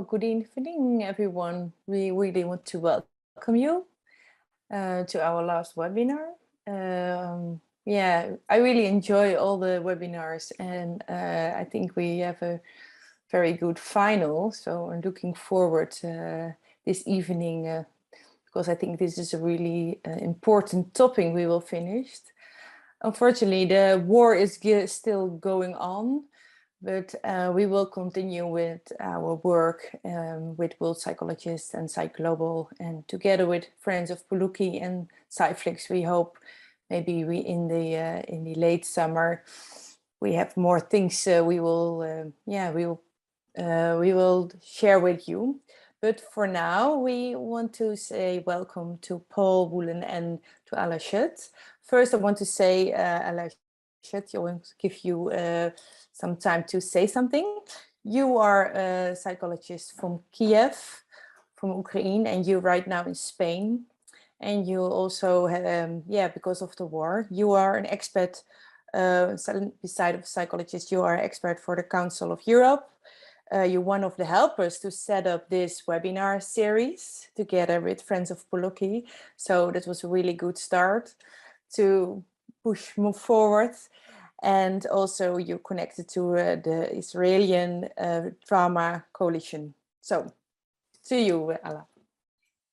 Good evening, everyone. We really want to welcome you to our last webinar. I really enjoy all the webinars, and I think we have a very good final. So I'm looking forward this evening because I think this is a really important topic we will finish. Unfortunately, the war is still going on. But we will continue with our work with World Psychologists and Psych-Global, and together with Friends of Puluki and Psyflix, we hope maybe in the late summer we have more things we will share with you. But for now, we want to say welcome to Paul Woolen and to Alashet. First, I want to say, Alashet, I want to give you some time to say something. You are a psychologist from Kiev, from Ukraine, and you're right now in Spain. And you also, because of the war, you are an expert, beside of psychologist, you are an expert for the Council of Europe. You're one of the helpers to set up this webinar series together with Friends of Puluki. So that was a really good start to move forward. And also you're connected to the Israeli Drama Coalition. So to you, Ala.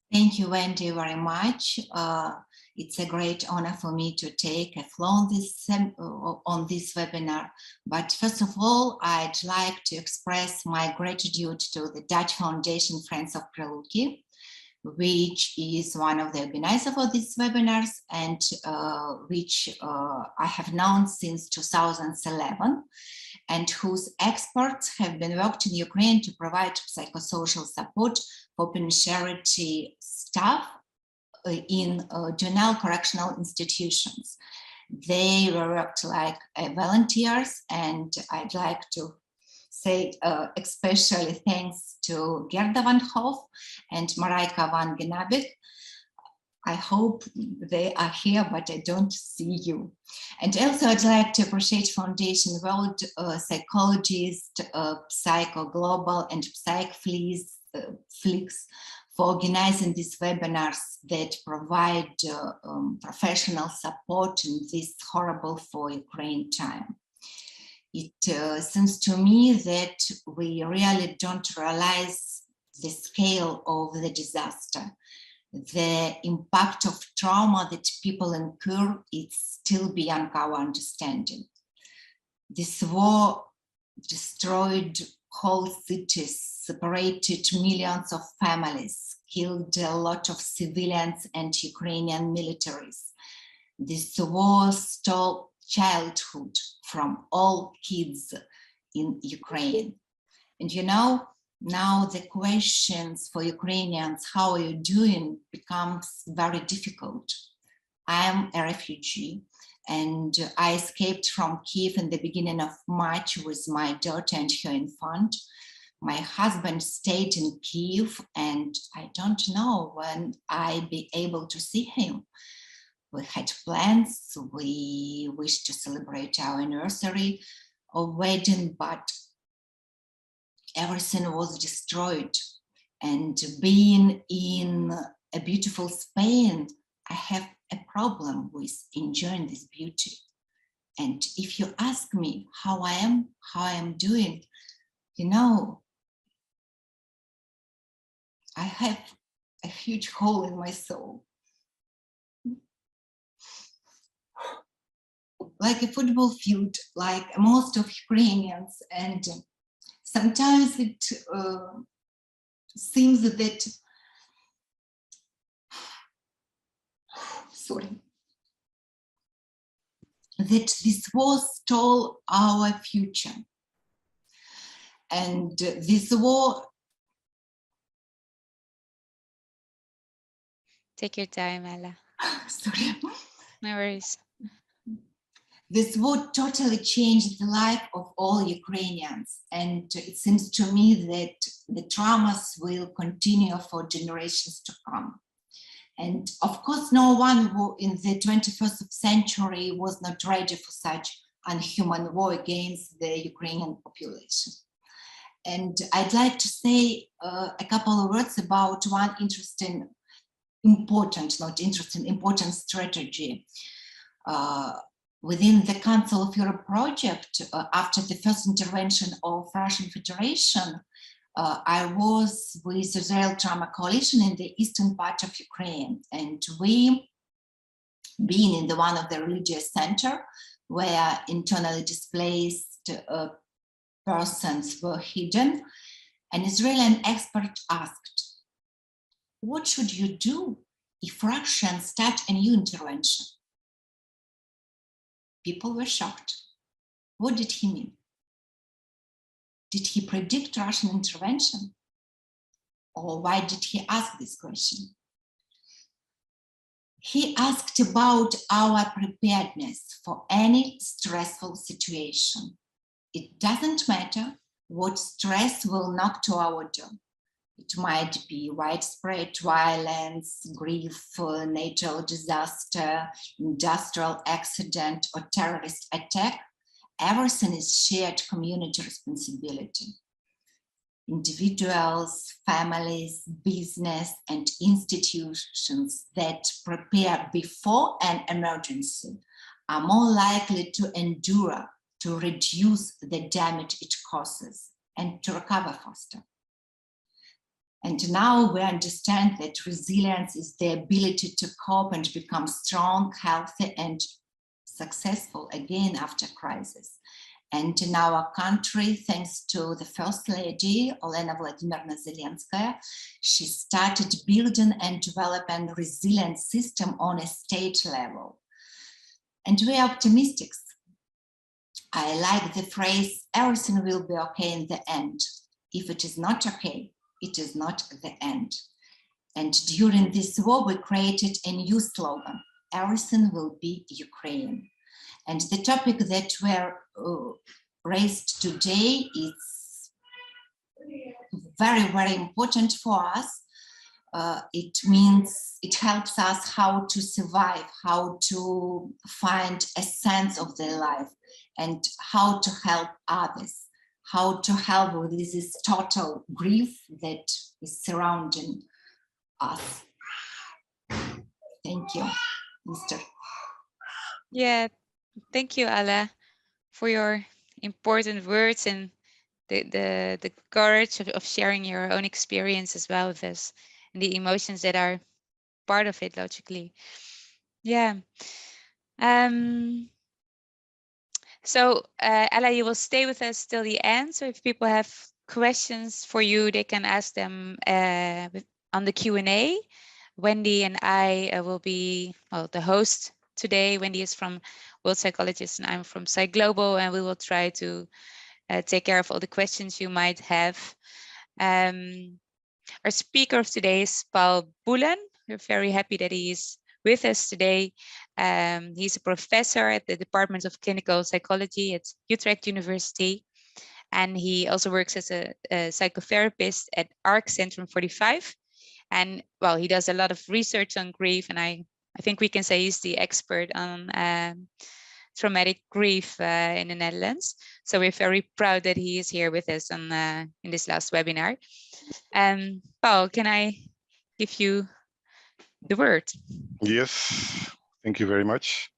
Thank you, Wendy, very much. It's a great honor for me to take a floor on this webinar. But first of all, I'd like to express my gratitude to the Dutch Foundation Friends of Puluki, which is one of the organizers for these webinars and which I have known since 2011, and whose experts have been worked in Ukraine to provide psychosocial support for penitentiary staff in juvenile correctional institutions. They were worked like volunteers, and I'd like to say especially thanks to Gerda van Hof and Marijka van Genabik. I hope they are here, but I don't see you. And also I'd like to appreciate Foundation World Psychologists, Psycho-Global and Psyflix for organizing these webinars that provide professional support in this horrible for Ukraine time. It seems to me that we really don't realize the scale of the disaster. The impact of trauma that people incur is still beyond our understanding. This war destroyed whole cities, separated millions of families, killed a lot of civilians and Ukrainian militaries. This war stole childhood from all kids in Ukraine. And you know, now the questions for Ukrainians, how are you doing, becomes very difficult. I am a refugee and I escaped from Kiev in the beginning of March with my daughter and her infant. My husband stayed in Kiev and I don't know when I'll be able to see him. We had plans, we wished to celebrate our anniversary of wedding, but everything was destroyed. And being in a beautiful Spain, I have a problem with enjoying this beauty. And if you ask me how I am doing, you know, I have a huge hole in my soul. Like a football field, like most of Ukrainians, and sometimes it seems that, that this war stole our future. And this war... Take your time, Ella. Sorry. No worries. This war totally changed the life of all Ukrainians, and it seems to me that the traumas will continue for generations to come. And of course, no one who in the 21st century was not ready for such unhuman war against the Ukrainian population. And I'd like to say a couple of words about one important strategy. Within the Council of Europe project, after the first intervention of Russian Federation, I was with Israel Trauma Coalition in the eastern part of Ukraine, and we, being in one of the religious center where internally displaced persons were hidden, an Israeli expert asked, "What should you do if Russians start a new intervention?" People were shocked. What did he mean? Did he predict Russian intervention? Or why did he ask this question? He asked about our preparedness for any stressful situation. It doesn't matter what stress will knock to our door. It might be widespread violence, grief, natural disaster, industrial accident, or terrorist attack. Everything is shared community responsibility. Individuals, families, business, and institutions that prepare before an emergency are more likely to endure, to reduce the damage it causes, and to recover faster. And now we understand that resilience is the ability to cope and become strong, healthy, and successful again after crisis. And in our country, thanks to the First Lady, Olena Vladimirovna Zelenskaya, she started building and developing a resilient system on a state level. And we are optimistic. I like the phrase, everything will be okay in the end. If it is not okay, it is not the end. And during this war, we created a new slogan, everything will be Ukraine. And the topic that were raised today is very, very important for us. It means it helps us how to survive, how to find a sense of their life, and how to help others, how to help with this total grief that is surrounding us. Thank you, Mr. Yeah, thank you, Ala, for your important words and the courage of sharing your own experience as well with us and the emotions that are part of it, logically. Yeah. So, Ella, you will stay with us till the end. So if people have questions for you, they can ask them on the Q&A. Wendy and I will be the host today. Wendy is from World Psychologists and I'm from Psych Global, and we will try to take care of all the questions you might have. Our speaker of today is Paul Boulen. We're very happy that he is with us today. He's a professor at the Department of Clinical Psychology at Utrecht University. And he also works as a psychotherapist at ARC Centrum 45. And well, he does a lot of research on grief. And I think we can say he's the expert on traumatic grief in the Netherlands. So we're very proud that he is here with us on in this last webinar. Paul, can I give you the word? Yes, thank you very much.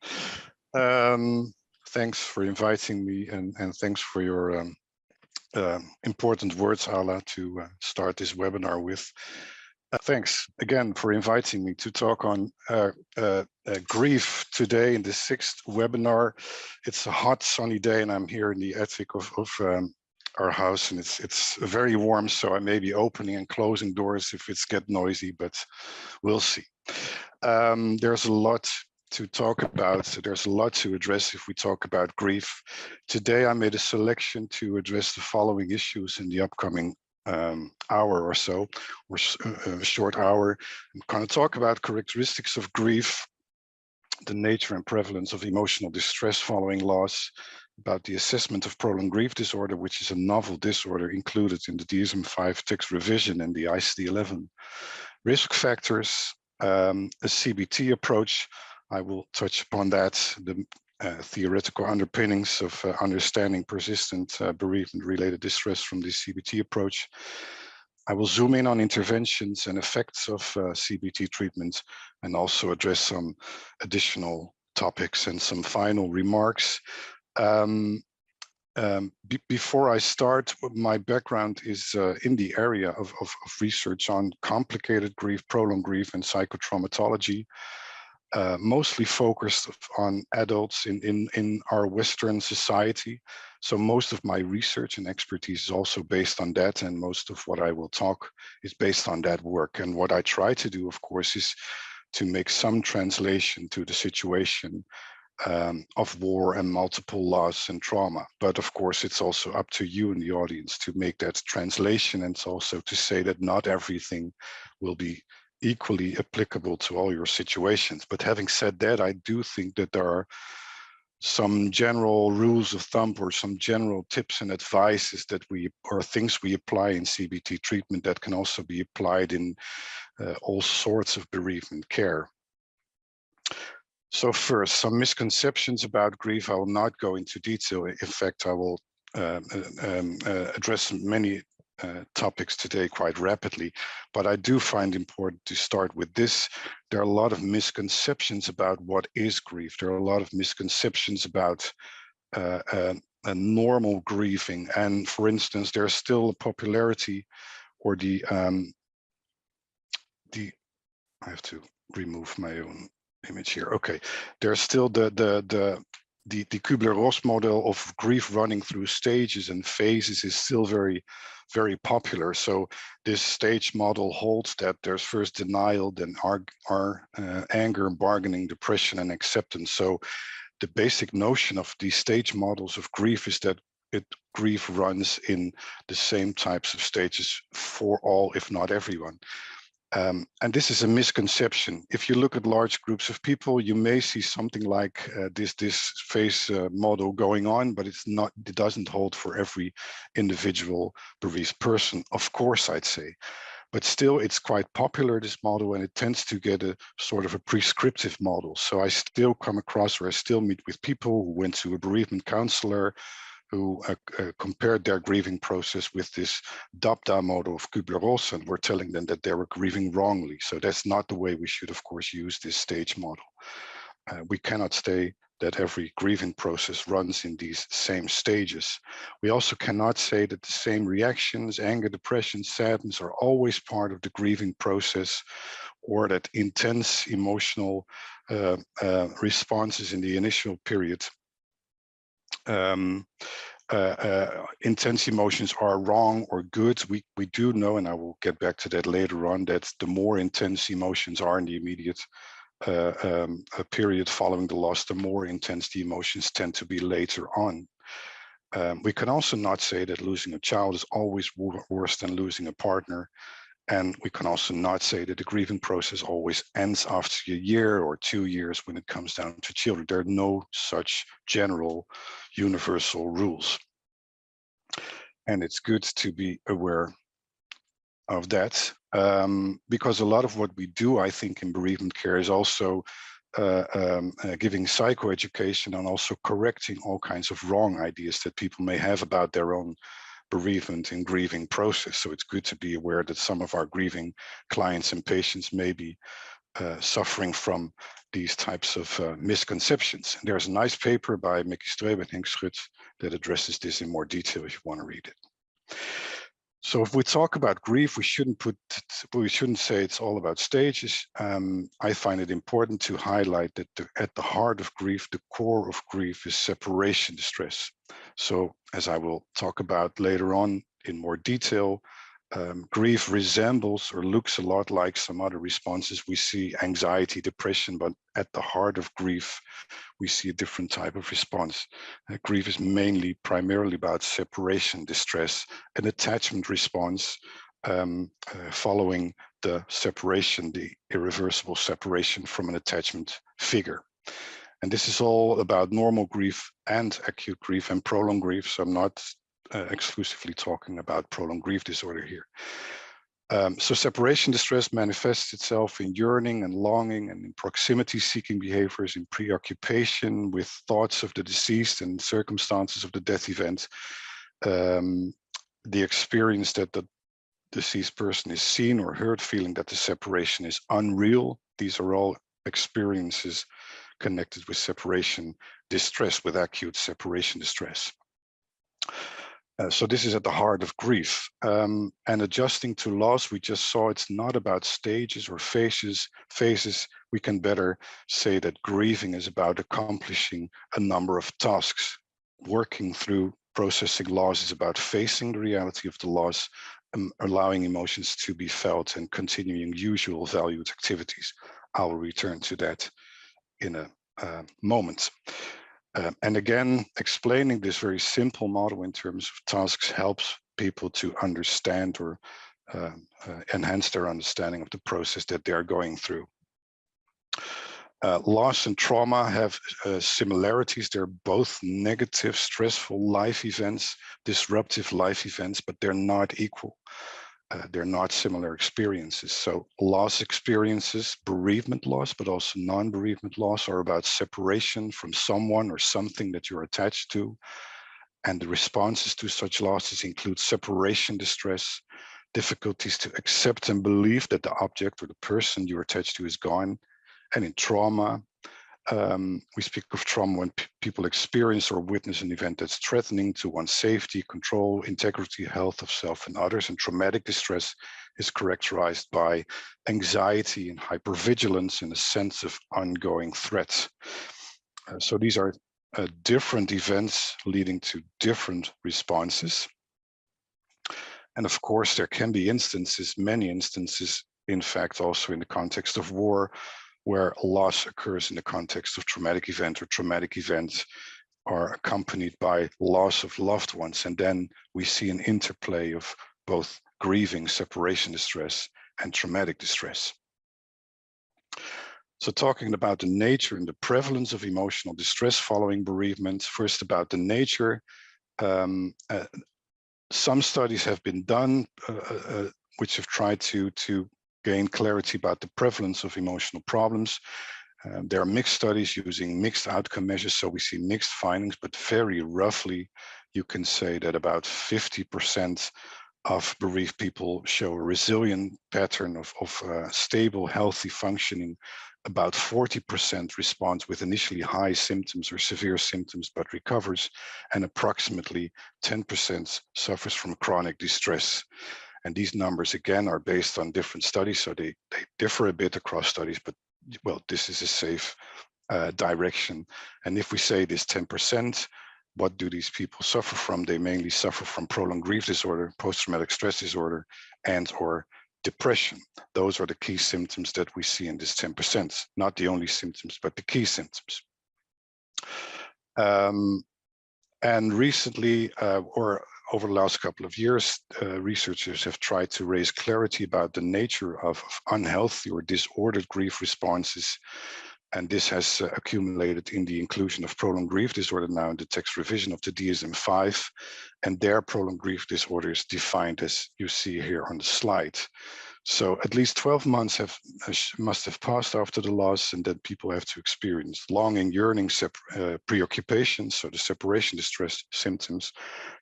Thanks for inviting me, and thanks for your important words, Ala, to start this webinar with. Thanks again for inviting me to talk on grief today in the 6th webinar. It's a hot, sunny day, and I'm here in the attic of our house, and it's very warm, so I may be opening and closing doors if it's get noisy, but we'll see. There's a lot to talk about. So there's a lot to address if we talk about grief. Today, I made a selection to address the following issues in the upcoming hour or so, or a short hour. I'm going to talk about characteristics of grief, the nature and prevalence of emotional distress following loss, about the assessment of prolonged grief disorder, which is a novel disorder included in the DSM-5 text revision and the ICD-11 risk factors, a CBT approach. I will touch upon that, the theoretical underpinnings of understanding persistent bereavement-related distress from the CBT approach. I will zoom in on interventions and effects of CBT treatment, and also address some additional topics and some final remarks. Before I start, my background is in the area of research on complicated grief, prolonged grief, and psychotraumatology. Mostly focused on adults in our Western society. So most of my research and expertise is also based on that, and most of what I will talk is based on that work. And what I try to do, of course, is to make some translation to the situation of war and multiple loss and trauma. But of course, it's also up to you in the audience to make that translation, and it's also to say that not everything will be equally applicable to all your situations. But having said that, I do think that there are some general rules of thumb or some general tips and advices that or things we apply in CBT treatment that can also be applied in all sorts of bereavement care. So first, some misconceptions about grief. I will not go into detail. In fact, I will address many topics today quite rapidly, but I do find important to start with this. There are a lot of misconceptions about what is grief. There are a lot of misconceptions about a normal grieving. And for instance, there's still a popularity, or I have to remove my own image here. Okay, there's still the Kubler-Ross model of grief running through stages and phases is still very popular. So this stage model holds that there's first denial, then anger, bargaining, depression, and acceptance. So the basic notion of these stage models of grief is that grief runs in the same types of stages for all, if not everyone. And this is a misconception. If you look at large groups of people, you may see something like this phase model going on, but it doesn't hold for every individual bereaved person, of course, I'd say. But still, it's quite popular, this model, and it tends to get a sort of a prescriptive model. So I still come across, or I still meet with people who went to a bereavement counselor, who compared their grieving process with this DAPDA model of Kubler-Ross, and were telling them that they were grieving wrongly. So that's not the way we should, of course, use this stage model. We cannot say that every grieving process runs in these same stages. We also cannot say that the same reactions, anger, depression, sadness, are always part of the grieving process, or that intense emotional responses in the initial period intense emotions are wrong or good. We do know, and I will get back to that later on, that the more intense emotions are in the immediate period following the loss, the more intense the emotions tend to be later on. We can also not say that losing a child is always worse than losing a partner. And we can also not say that the grieving process always ends after a year or 2 years when it comes down to children. There are no such general universal rules. And it's good to be aware of that, because a lot of what we do, I think, in bereavement care is also giving psychoeducation and also correcting all kinds of wrong ideas that people may have about their own bereavement and grieving process. So it's good to be aware that some of our grieving clients and patients may be suffering from these types of misconceptions. And there's a nice paper by Mickey Strebe and Henk Schut that addresses this in more detail if you want to read it. So if we talk about grief, we shouldn't say it's all about stages. I find it important to highlight that at the heart of grief, the core of grief is separation distress. So as I will talk about later on in more detail, grief resembles or looks a lot like some other responses. We see anxiety, depression, but at the heart of grief, we see a different type of response. Grief is primarily about separation distress, an attachment response following the separation, the irreversible separation from an attachment figure. And this is all about normal grief and acute grief and prolonged grief. So I'm not exclusively talking about prolonged grief disorder here. So separation distress manifests itself in yearning and longing and in proximity-seeking behaviors, in preoccupation with thoughts of the deceased and circumstances of the death event. The experience that the deceased person is seen or heard, feeling that the separation is unreal. These are all experiences connected with separation distress, with acute separation distress. So this is at the heart of grief. And adjusting to loss, we just saw it's not about stages or phases. We can better say that grieving is about accomplishing a number of tasks. Working through processing loss is about facing the reality of the loss, allowing emotions to be felt, and continuing usual valued activities. I will return to that in a moment. And again, explaining this very simple model in terms of tasks helps people to understand or enhance their understanding of the process that they're going through. Loss and trauma have similarities. They're both negative, stressful life events, disruptive life events, but they're not equal. They're not similar experiences. So loss experiences, bereavement loss, but also non-bereavement loss, are about separation from someone or something that you're attached to. And the responses to such losses include separation distress, difficulties to accept and believe that the object or the person you're attached to is gone. And in trauma, we speak of trauma when people experience or witness an event that's threatening to one's safety, control, integrity, health of self and others. And traumatic distress is characterized by anxiety and hypervigilance and a sense of ongoing threats. So these are different events leading to different responses. And of course, there can be instances, many instances, in fact, also in the context of war, where loss occurs in the context of traumatic event, or traumatic events are accompanied by loss of loved ones. And then we see an interplay of both grieving, separation distress, and traumatic distress. So talking about the nature and the prevalence of emotional distress following bereavement, first about the nature. Some studies have been done which have tried to gain clarity about the prevalence of emotional problems. There are mixed studies using mixed outcome measures, so we see mixed findings, but very roughly, you can say that about 50% of bereaved people show a resilient pattern of stable, healthy functioning. About 40% responds with initially high symptoms or severe symptoms, but recovers, and approximately 10% suffers from chronic distress. And these numbers, again, are based on different studies, so they differ a bit across studies, but well, this is a safe direction. And if we say this 10%, what do these people suffer from? They mainly suffer from prolonged grief disorder, post-traumatic stress disorder, and or depression. Those are the key symptoms that we see in this 10%, not the only symptoms, but the key symptoms. And recently, or over the last couple of years, researchers have tried to raise clarity about the nature of unhealthy or disordered grief responses. And this has accumulated in the inclusion of prolonged grief disorder now in the text revision of the DSM-5. And their prolonged grief disorder is defined as you see here on the slide. So at least 12 months must have passed after the loss, and then people have to experience longing, yearning, preoccupation, so the separation distress symptoms,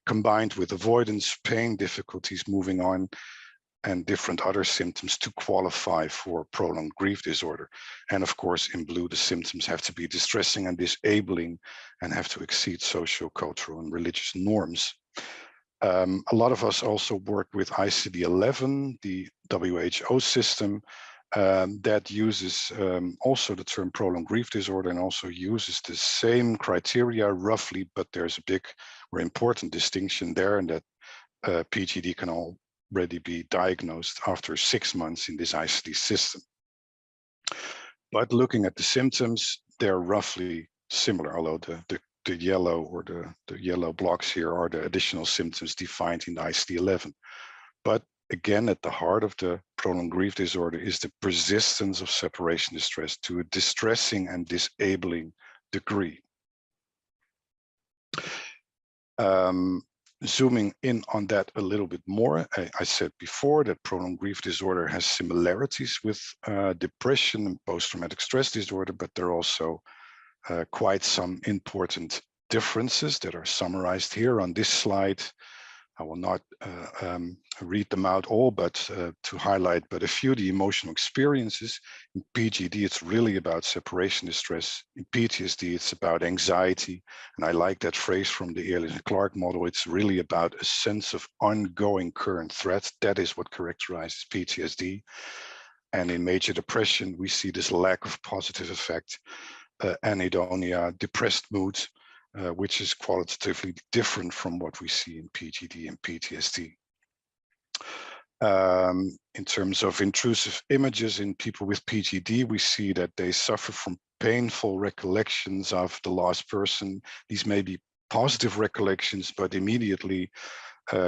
combined with avoidance, pain, difficulties moving on, and different other symptoms to qualify for prolonged grief disorder. And of course, in blue, the symptoms have to be distressing and disabling and have to exceed social, cultural, and religious norms. A lot of us also work with ICD-11, the WHO system, that uses also the term prolonged grief disorder and also uses the same criteria roughly, but there's a big or important distinction there, and that PGD can already be diagnosed after 6 months in this ICD system. But looking at the symptoms, they're roughly similar, although the yellow or the yellow blocks here are the additional symptoms defined in the ICD-11. But again, at the heart of the prolonged grief disorder is the persistence of separation distress to a distressing and disabling degree. zooming in on that a little bit more, I said before that prolonged grief disorder has similarities with depression and post-traumatic stress disorder, but there are also quite some important differences that are summarized here on this slide. I will not read them out all, but to highlight but a few. The emotional experiences. In PGD, it's really about separation distress. In PTSD, it's about anxiety. And I like that phrase from the Ehrlich and Clark model. It's really about a sense of ongoing current threat. That is what characterizes PTSD. And in major depression, we see this lack of positive affect, anhedonia, depressed mood, which is qualitatively different from what we see in PGD and PTSD. In terms of intrusive images in people with PGD, we see that they suffer from painful recollections of the lost person. These may be positive recollections, but immediately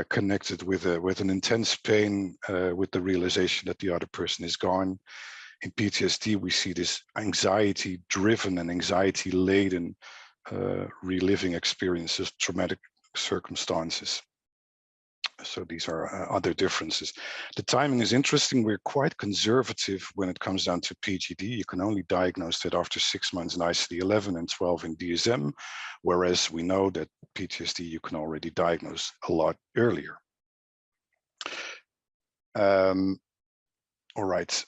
connected with an intense pain, with the realization that the other person is gone. In PTSD, we see this anxiety-driven and anxiety-laden reliving experiences, traumatic circumstances. So these are other differences. The timing is interesting. We're quite conservative when it comes down to PGD. You can only diagnose that after 6 months in ICD-11 and 12 in DSM, whereas we know that PTSD you can already diagnose a lot earlier. All right.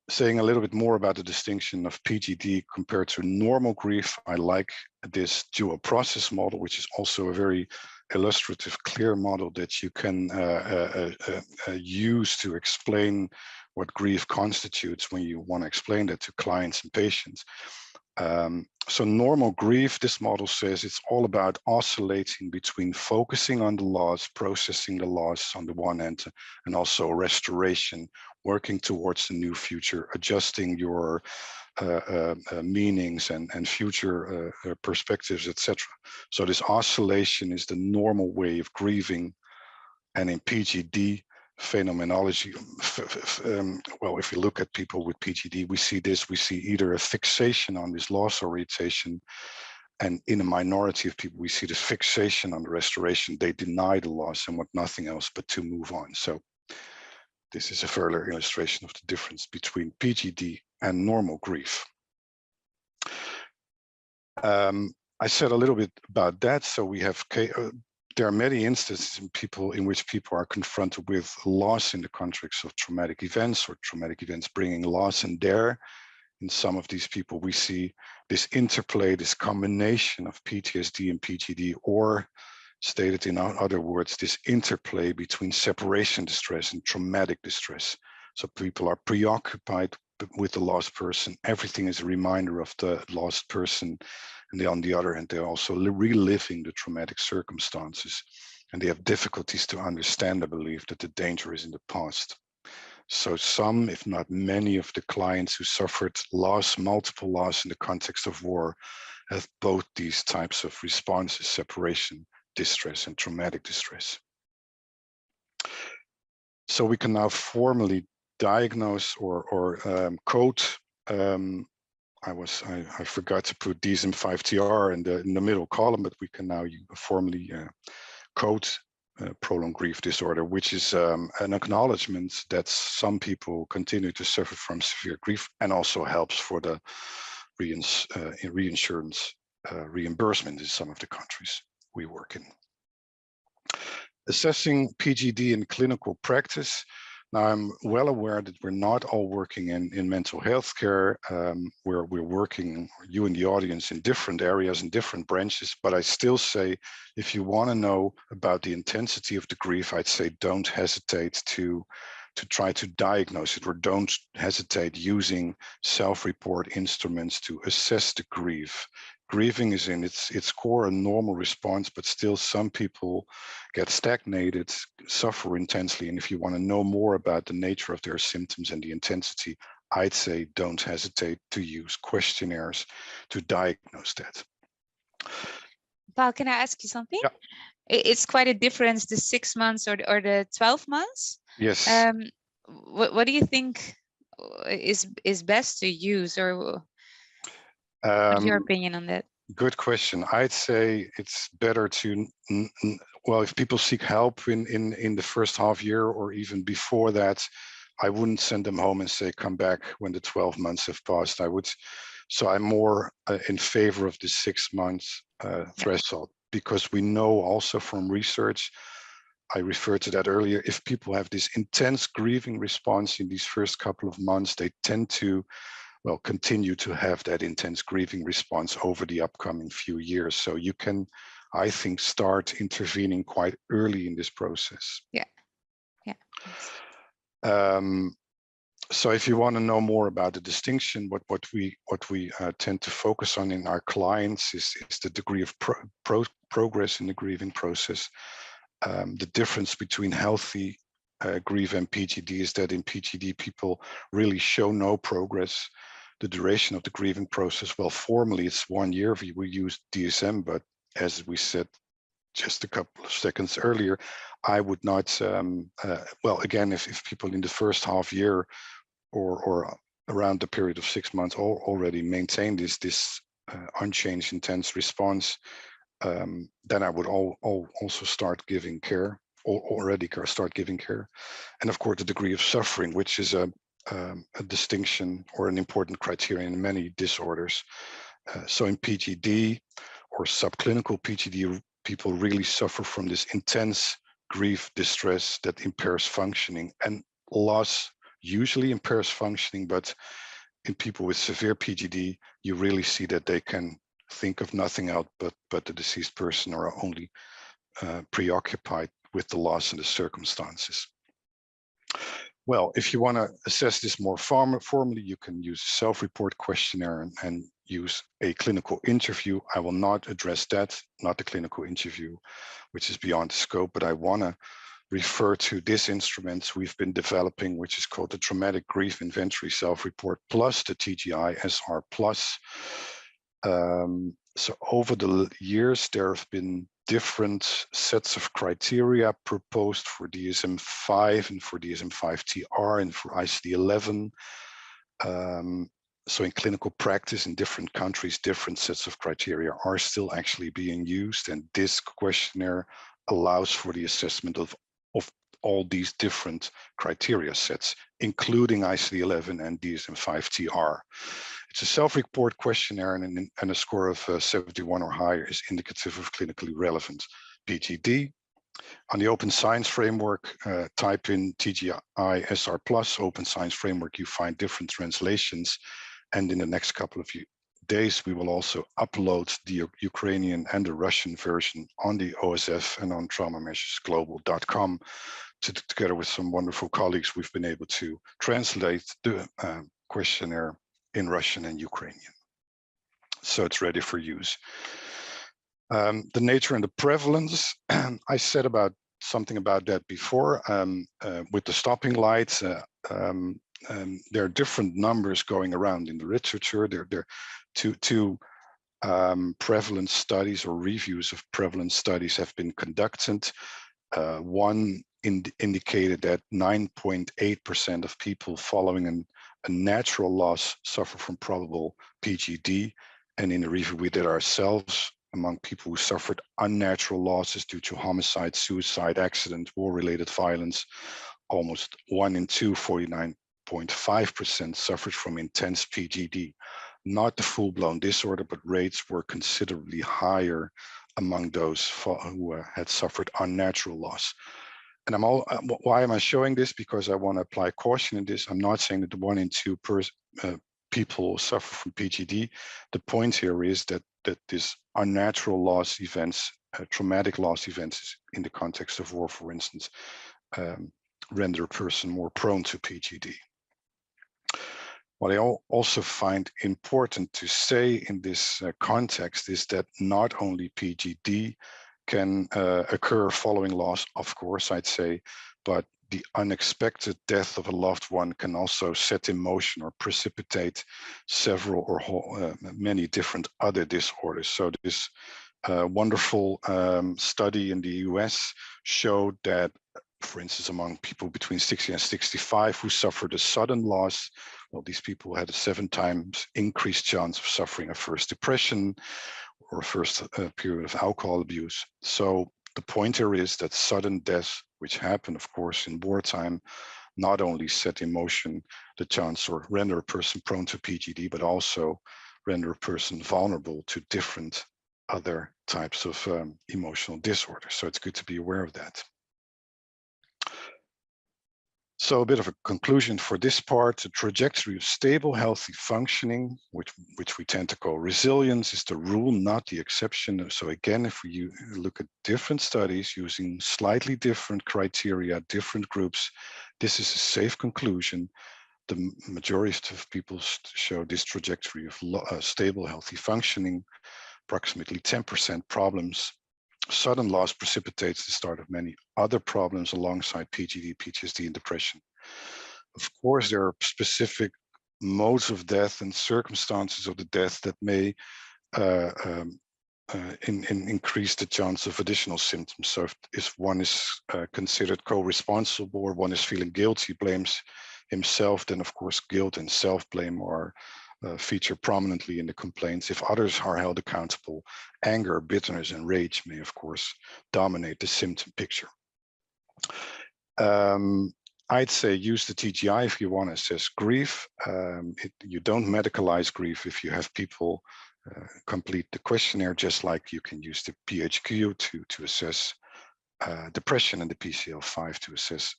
Saying a little bit more about the distinction of PGD compared to normal grief, I like this dual process model, which is also a very illustrative, clear model that you can use to explain what grief constitutes when you want to explain that to clients and patients. So normal grief, this model says it's all about oscillating between focusing on the loss, processing the loss on the one hand, and also restoration, working towards the new future, adjusting your meanings and future perspectives, etc. So this oscillation is the normal way of grieving. And in PGD phenomenology, well, if you look at people with PGD, we see either a fixation on this loss orientation, and in a minority of people, we see this fixation on the restoration. They deny the loss and want nothing else but to move on. So this is a further illustration of the difference between PGD and normal grief. I said a little bit about that. So we have, there are many instances in which people are confronted with loss in the context of traumatic events, or traumatic events bringing loss, and there, in some of these people, we see this interplay, this combination of PTSD and PGD, or stated in other words, this interplay between separation distress and traumatic distress. So people are preoccupied with the lost person. Everything is a reminder of the lost person. And on the other hand, they're also reliving the traumatic circumstances. And they have difficulties to understand, I believe, that the danger is in the past. So some, if not many, of the clients who suffered loss, multiple loss in the context of war, have both these types of responses: separation distress and traumatic distress. So we can now formally diagnose or code. I forgot to put DSM-5-TR in the middle column, but we can now formally code prolonged grief disorder, which is an acknowledgement that some people continue to suffer from severe grief, and also helps for the reinsurance reimbursement in some of the countries we work in. Assessing PGD in clinical practice. Now, I'm well aware that we're not all working in mental health care. We're working, you in the audience, in different areas, in different branches, but I still say, if you want to know about the intensity of the grief, I'd say don't hesitate to try to diagnose it, or don't hesitate using self-report instruments to assess the grief. Grieving is in its core a normal response, but still some people get stagnated, suffer intensely. And if you want to know more about the nature of their symptoms and the intensity, I'd say don't hesitate to use questionnaires to diagnose that. Paul, can I ask you something? Yeah. It's quite a difference, the 6 months or the 12 months. Yes. What do you think is best to use, or what's your opinion on that? Good question. I'd say it's better to, well, if people seek help in the first half year or even before that, I wouldn't send them home and say, come back when the 12 months have passed. So I'm more in favor of the 6 months threshold, because we know also from research, I referred to that earlier, if people have this intense grieving response in these first couple of months, they tend to, well, continue to have that intense grieving response over the upcoming few years. So you can, I think, start intervening quite early in this process. Yeah. Thanks. So if you want to know more about the distinction, what we tend to focus on in our clients is the degree of progress in the grieving process. The difference between healthy grief and PGD is that in PGD people really show no progress. The duration of the grieving process, well, formally it's 1 year. We use DSM, but as we said just a couple of seconds earlier, I would not, well, again, if people in the first half year or around the period of 6 months already maintain this unchanged intense response, then I would also start giving care, or already start giving care. And of course, the degree of suffering, which is a distinction or an important criterion in many disorders. So in PGD or subclinical PGD, people really suffer from this intense grief distress that impairs functioning, and loss usually impairs functioning, but in people with severe PGD, you really see that they can think of nothing else but the deceased person, or are only preoccupied with the loss and the circumstances. Well, if you want to assess this more formally, you can use a self-report questionnaire and use a clinical interview. I will not address that, not the clinical interview, which is beyond the scope, but I want to refer to this instrument we've been developing, which is called the Traumatic Grief Inventory Self-Report plus the TGI SR plus. So over the years, there have been different sets of criteria proposed for DSM-5 and for DSM-5-TR and for ICD-11. So in clinical practice in different countries, different sets of criteria are still actually being used, and this questionnaire allows for the assessment of all these different criteria sets, including ICD-11 and DSM-5-TR. It's a self-report questionnaire, and a score of 71 or higher is indicative of clinically relevant PGD. On the Open Science Framework, type in TGI SR plus Open Science Framework, you find different translations. And in the next couple of days, we will also upload the Ukrainian and the Russian version on the OSF and on traumameasuresglobal.com. Together with some wonderful colleagues, we've been able to translate the questionnaire in Russian and Ukrainian. So it's ready for use. The nature and the prevalence, I said something about that before. With the stopping lights, there are different numbers going around in the literature. There are two prevalence studies or reviews of prevalence studies have been conducted. One indicated that 9.8% of people following a natural loss suffer from probable PGD. And in a review we did ourselves, among people who suffered unnatural losses due to homicide, suicide, accident, war-related violence, almost 1 in 2, 49.5% suffered from intense PGD. Not the full-blown disorder, but rates were considerably higher among those who had suffered unnatural loss. And why am I showing this? Because I want to apply caution in this. I'm not saying that 1 in 2 people suffer from PGD. The point here is that this unnatural loss events, traumatic loss events in the context of war, for instance, render a person more prone to PGD. What I also find important to say in this context is that not only PGD can occur following loss, of course, I'd say, but the unexpected death of a loved one can also set in motion or precipitate several or many different other disorders. So this wonderful study in the US showed that, for instance, among people between 60 and 65 who suffered a sudden loss, well, these people had a 7 times increased chance of suffering a first depression, or first period of alcohol abuse. So the point here is that sudden deaths, which happen, of course, in wartime, not only set in motion the chance or render a person prone to PGD, but also render a person vulnerable to different other types of emotional disorders. So it's good to be aware of that. So a bit of a conclusion for this part: the trajectory of stable, healthy functioning, which we tend to call resilience, is the rule, not the exception. So again, if we look at different studies using slightly different criteria, different groups, this is a safe conclusion. The majority of people show this trajectory of stable, healthy functioning, approximately 10% problems. Sudden loss precipitates the start of many other problems alongside PGD, PTSD, and depression. Of course, there are specific modes of death and circumstances of the death that may increase the chance of additional symptoms. So if one is considered co-responsible, or one is feeling guilty, blames himself, then of course guilt and self-blame are feature prominently in the complaints. If others are held accountable, anger, bitterness, and rage may, of course, dominate the symptom picture. I'd say use the TGI if you want to assess grief. You don't medicalize grief if you have people complete the questionnaire, just like you can use the PHQ to assess depression and the PCL5 to assess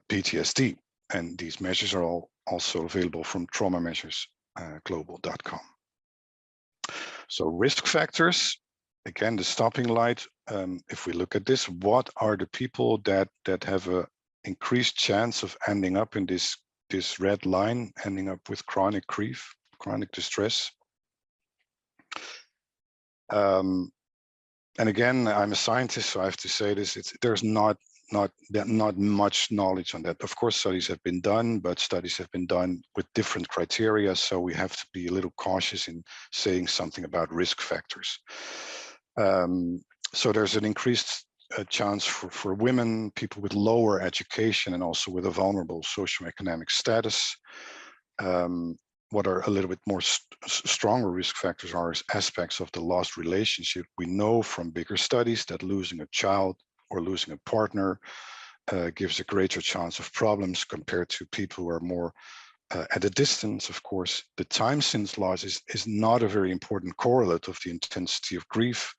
PTSD. And these measures are all also available from traumameasuresglobal.com. So risk factors, again, the stopping light. If we look at this, what are the people that have a increased chance of ending up in this red line, ending up with chronic grief, chronic distress? And again, I'm a scientist, so I have to say this: there's not much knowledge on that. Of course, studies have been done, but studies have been done with different criteria, so we have to be a little cautious in saying something about risk factors. So there's an increased chance for women, people with lower education, and also with a vulnerable socioeconomic status. What are a little bit more stronger risk factors are aspects of the lost relationship. We know from bigger studies that losing a child or losing a partner gives a greater chance of problems compared to people who are more at a distance. Of course, the time since loss is not a very important correlate of the intensity of grief.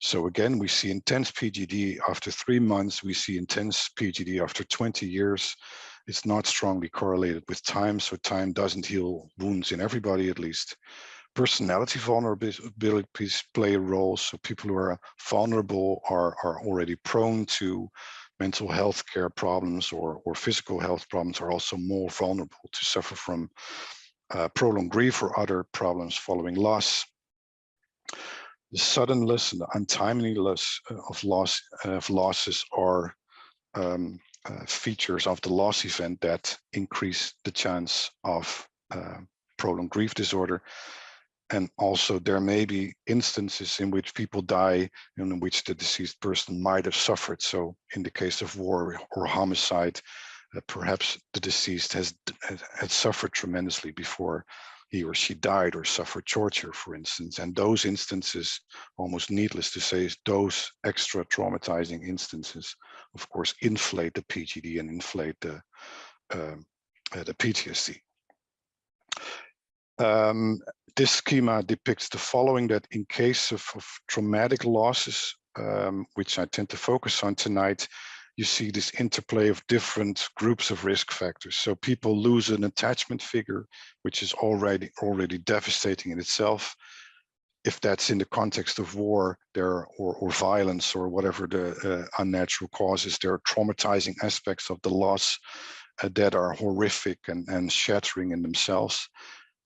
So again, we see intense PGD after 3 months, we see intense PGD after 20 years. It's not strongly correlated with time, so time doesn't heal wounds in everybody, at least. Personality vulnerabilities play a role. So people who are vulnerable are already prone to mental health care problems or physical health problems, are also more vulnerable to suffer from prolonged grief or other problems following loss. The suddenness and the untimely loss of losses are features of the loss event that increase the chance of prolonged grief disorder. And also there may be instances in which people die and in which the deceased person might have suffered. So in the case of war or homicide, perhaps the deceased had suffered tremendously before he or she died, or suffered torture, for instance. And those instances, almost needless to say, those extra traumatizing instances, of course, inflate the PGD and inflate the PTSD. This schema depicts the following: that in case of traumatic losses, which I tend to focus on tonight, you see this interplay of different groups of risk factors. So people lose an attachment figure, which is already devastating in itself. If that's in the context of war, or violence, or whatever the unnatural causes, there are traumatizing aspects of the loss that are horrific and shattering in themselves.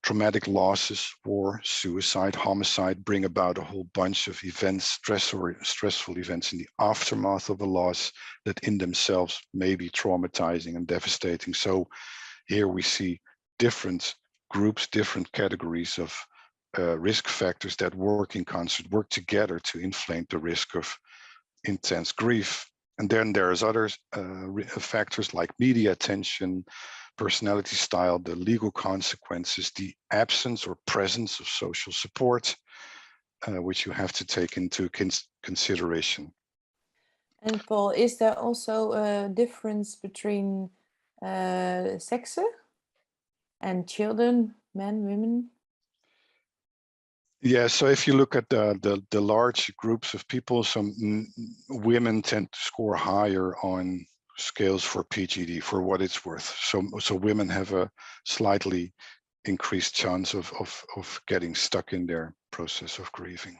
Traumatic losses, war, suicide, homicide bring about a whole bunch of events, stressful events in the aftermath of a loss that in themselves may be traumatizing and devastating. So here we see different groups, different categories of risk factors that work in concert, work together to inflate the risk of intense grief. And then there's other factors like media attention, personality style, the legal consequences, the absence or presence of social support, which you have to take into consideration. And Paul, is there also a difference between sexes and children, men, women? Yeah, so if you look at the large groups of people, some women tend to score higher on scales for PGD, for what it's worth. So women have a slightly increased chance of getting stuck in their process of grieving.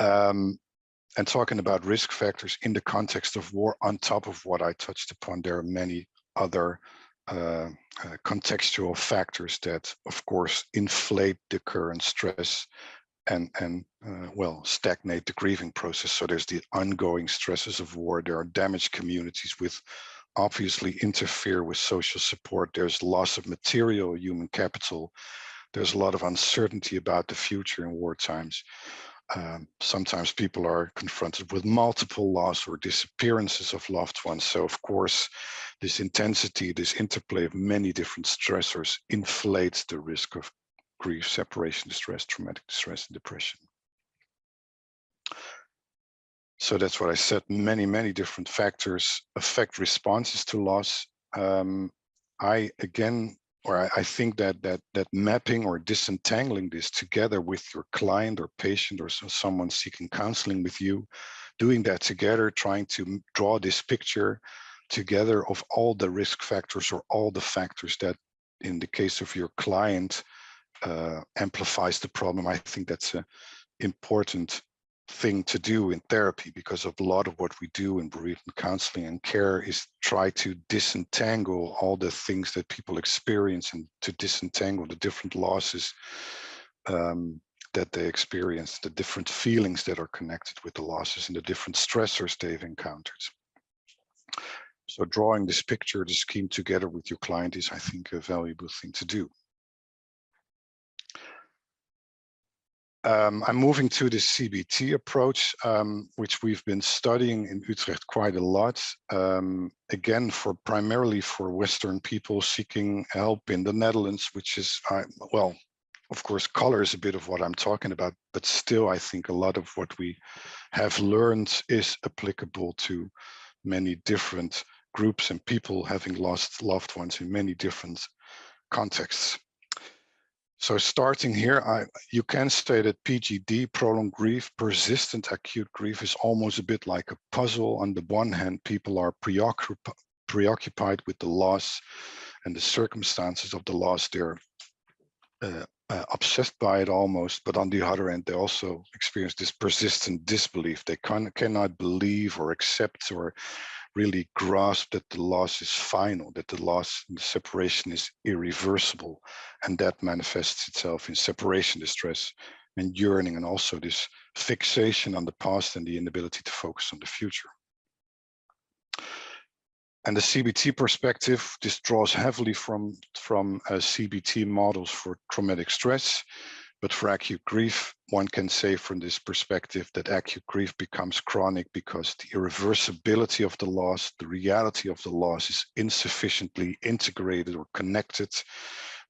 And talking about risk factors in the context of war, on top of what I touched upon, there are many other contextual factors that, of course, inflate the current stress and well, stagnate the grieving process. So there's the ongoing stresses of war. There are damaged communities which obviously interfere with social support. There's loss of material human capital. There's a lot of uncertainty about the future in war times. Sometimes people are confronted with multiple loss or disappearances of loved ones. So of course, this intensity, this interplay of many different stressors inflates the risk of grief, separation distress, traumatic distress, and depression. So that's what I said, many different factors affect responses to loss. I think that mapping or disentangling this together with your client or patient or someone seeking counseling with you, doing that together, trying to draw this picture together of all the risk factors or all the factors that, in the case of your client, amplifies the problem. I think that's an important thing to do in therapy, because of a lot of what we do in bereavement counseling and care is try to disentangle all the things that people experience and to disentangle the different losses that they experience, the different feelings that are connected with the losses and the different stressors they've encountered. So drawing this picture, the scheme together with your client is, I think, a valuable thing to do. I'm moving to the CBT approach, which we've been studying in Utrecht quite a lot. Again, primarily for Western people seeking help in the Netherlands, which is, well, of course, colors a bit of what I'm talking about, but still, I think a lot of what we have learned is applicable to many different groups and people having lost loved ones in many different contexts. So starting here, you can say that PGD, prolonged grief, persistent acute grief, is almost a bit like a puzzle. On the one hand, people are preoccupied with the loss and the circumstances of the loss. They're obsessed by it almost, but on the other end, they also experience this persistent disbelief. They cannot believe or accept or really grasp that the loss is final, that the loss and the separation is irreversible, and that manifests itself in separation distress and yearning, and also this fixation on the past and the inability to focus on the future. And the CBT perspective, this draws heavily from CBT models for traumatic stress. But for acute grief, one can say from this perspective that acute grief becomes chronic because the irreversibility of the loss, the reality of the loss, is insufficiently integrated or connected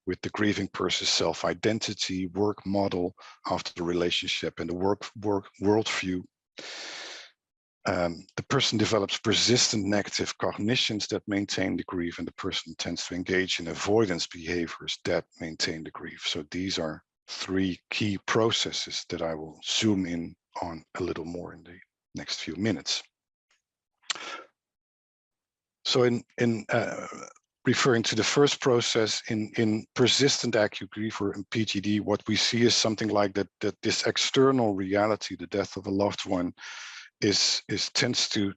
with the grieving person's self-identity, work model of the relationship, and the work worldview. The person develops persistent negative cognitions that maintain the grief, and the person tends to engage in avoidance behaviors that maintain the grief. So these are three key processes that I will zoom in on a little more in the next few minutes. So in referring to the first process, in persistent acute grief or in PGD, what we see is something like that this external reality, the death of a loved one, tends to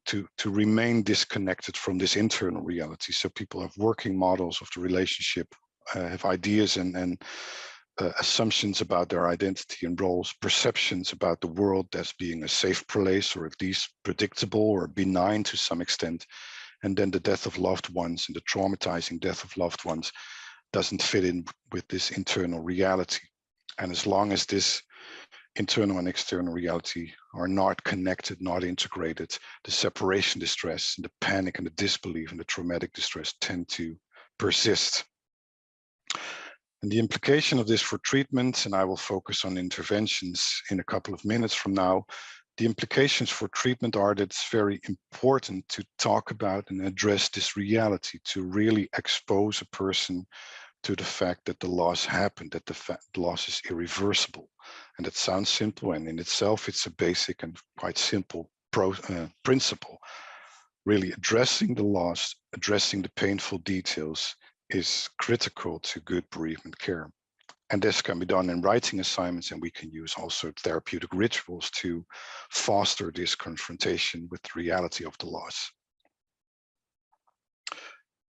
remain disconnected from this internal reality. So people have working models of the relationship, have ideas and assumptions about their identity and roles, perceptions about the world as being a safe place, or at least predictable or benign to some extent. And then the death of loved ones and the traumatizing death of loved ones doesn't fit in with this internal reality. And as long as this internal and external reality are not connected, not integrated, the separation distress and the panic and the disbelief and the traumatic distress tend to persist. And the implication of this for treatment, and I will focus on interventions in a couple of minutes from now, the implications for treatment are that it's very important to talk about and address this reality, to really expose a person to the fact that the loss happened, that the loss is irreversible. And it sounds simple, and in itself, it's a basic and quite simple principle. Really addressing the loss, addressing the painful details is critical to good bereavement care. And this can be done in writing assignments, and we can use also therapeutic rituals to foster this confrontation with the reality of the loss.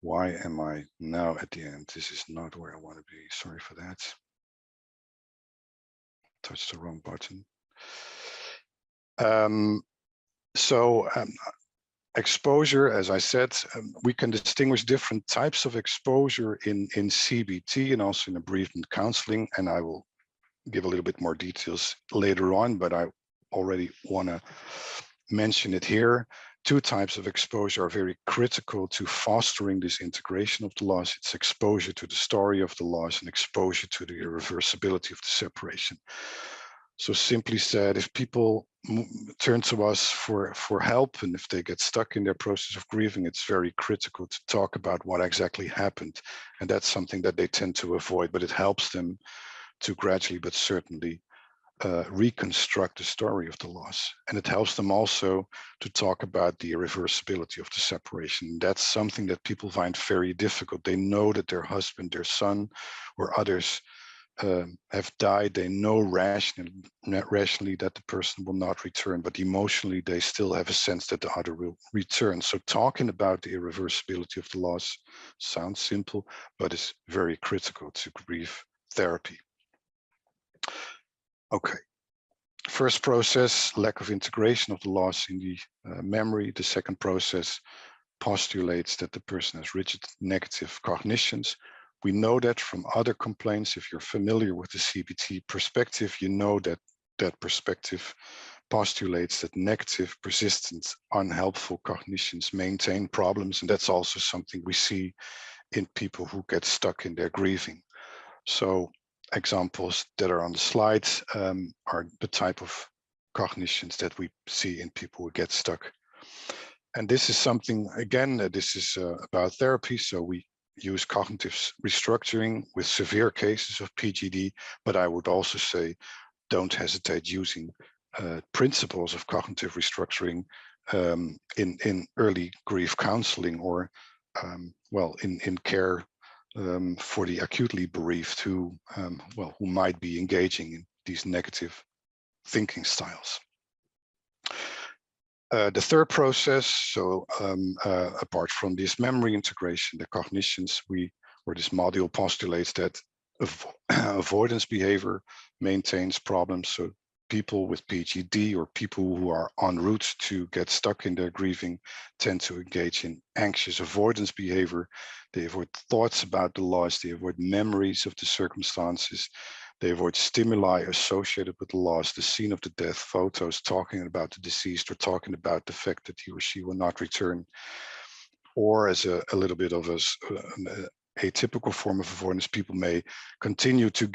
Why am I now at the end? This is not where I want to be. Sorry for that. Touched the wrong button. Exposure, as I said, we can distinguish different types of exposure in CBT and also in bereavement counseling, and I will give a little bit more details later on, but I already want to mention it here. Two types of exposure are very critical to fostering this integration of the loss. It's exposure to the story of the loss and exposure to the irreversibility of the separation. So simply said, if people turn to us for help, and if they get stuck in their process of grieving, it's very critical to talk about what exactly happened. And that's something that they tend to avoid, but it helps them to gradually but certainly reconstruct the story of the loss. And it helps them also to talk about the irreversibility of the separation. That's something that people find very difficult. They know that their husband, their son, or others have died. They know rationally that the person will not return, but emotionally they still have a sense that the other will return. So talking about the irreversibility of the loss sounds simple, but is very critical to grief therapy. Okay, first process, lack of integration of the loss in the memory. The second process postulates that the person has rigid negative cognitions. We know that from other complaints. If you're familiar with the CBT perspective, you know that that perspective postulates that negative, persistent, unhelpful cognitions maintain problems. And that's also something we see in people who get stuck in their grieving. So examples that are on the slides are the type of cognitions that we see in people who get stuck. And this is something, again, this is about therapy. So we use cognitive restructuring with severe cases of PGD, but I would also say don't hesitate using principles of cognitive restructuring in early grief counseling, or well, in care for the acutely bereaved who who might be engaging in these negative thinking styles. The third process, so apart from this memory integration, the cognitions, or this module postulates that avoidance behavior maintains problems. So people with PGD or people who are en route to get stuck in their grieving tend to engage in anxious avoidance behavior. They avoid thoughts about the loss, they avoid memories of the circumstances, they avoid stimuli associated with the loss, the scene of the death, photos talking about the deceased, or talking about the fact that he or she will not return. Or as a little bit of an atypical form of avoidance, people may continue to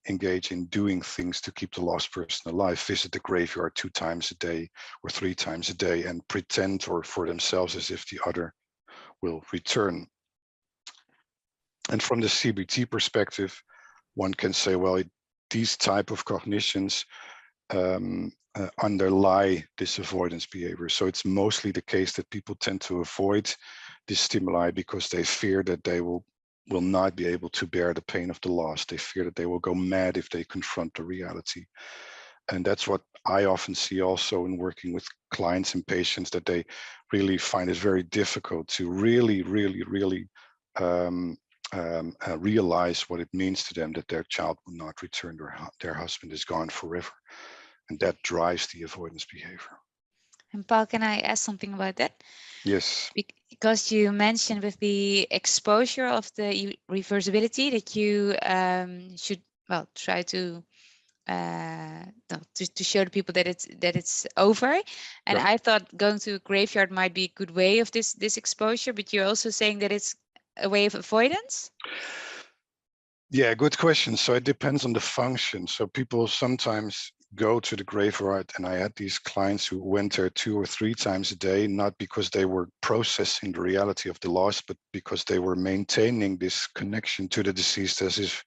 engage in doing things to keep the lost person alive, visit the graveyard 2 times a day or 3 times a day, and pretend, or for themselves, as if the other will return. And from the CBT perspective, one can say, well, these type of cognitions underlie this avoidance behavior. So it's mostly the case that people tend to avoid this stimuli because they fear that they will not be able to bear the pain of the loss. They fear that they will go mad if they confront the reality. And that's what I often see also in working with clients and patients, that they really find it very difficult to really realize what it means to them that their child will not return, or their husband is gone forever. And that drives the avoidance behavior. And Paul, can I ask something about that? Yes. Because you mentioned with the exposure of the reversibility that you should, well, try to show the people that it's over. And I thought going to a graveyard might be a good way of this exposure, but you're also saying that it's a way of avoidance? Yeah, good question. So it depends on the function. So people sometimes go to the graveyard, and I had these clients who went there 2 or 3 times a day, not because they were processing the reality of the loss, but because they were maintaining this connection to the deceased as if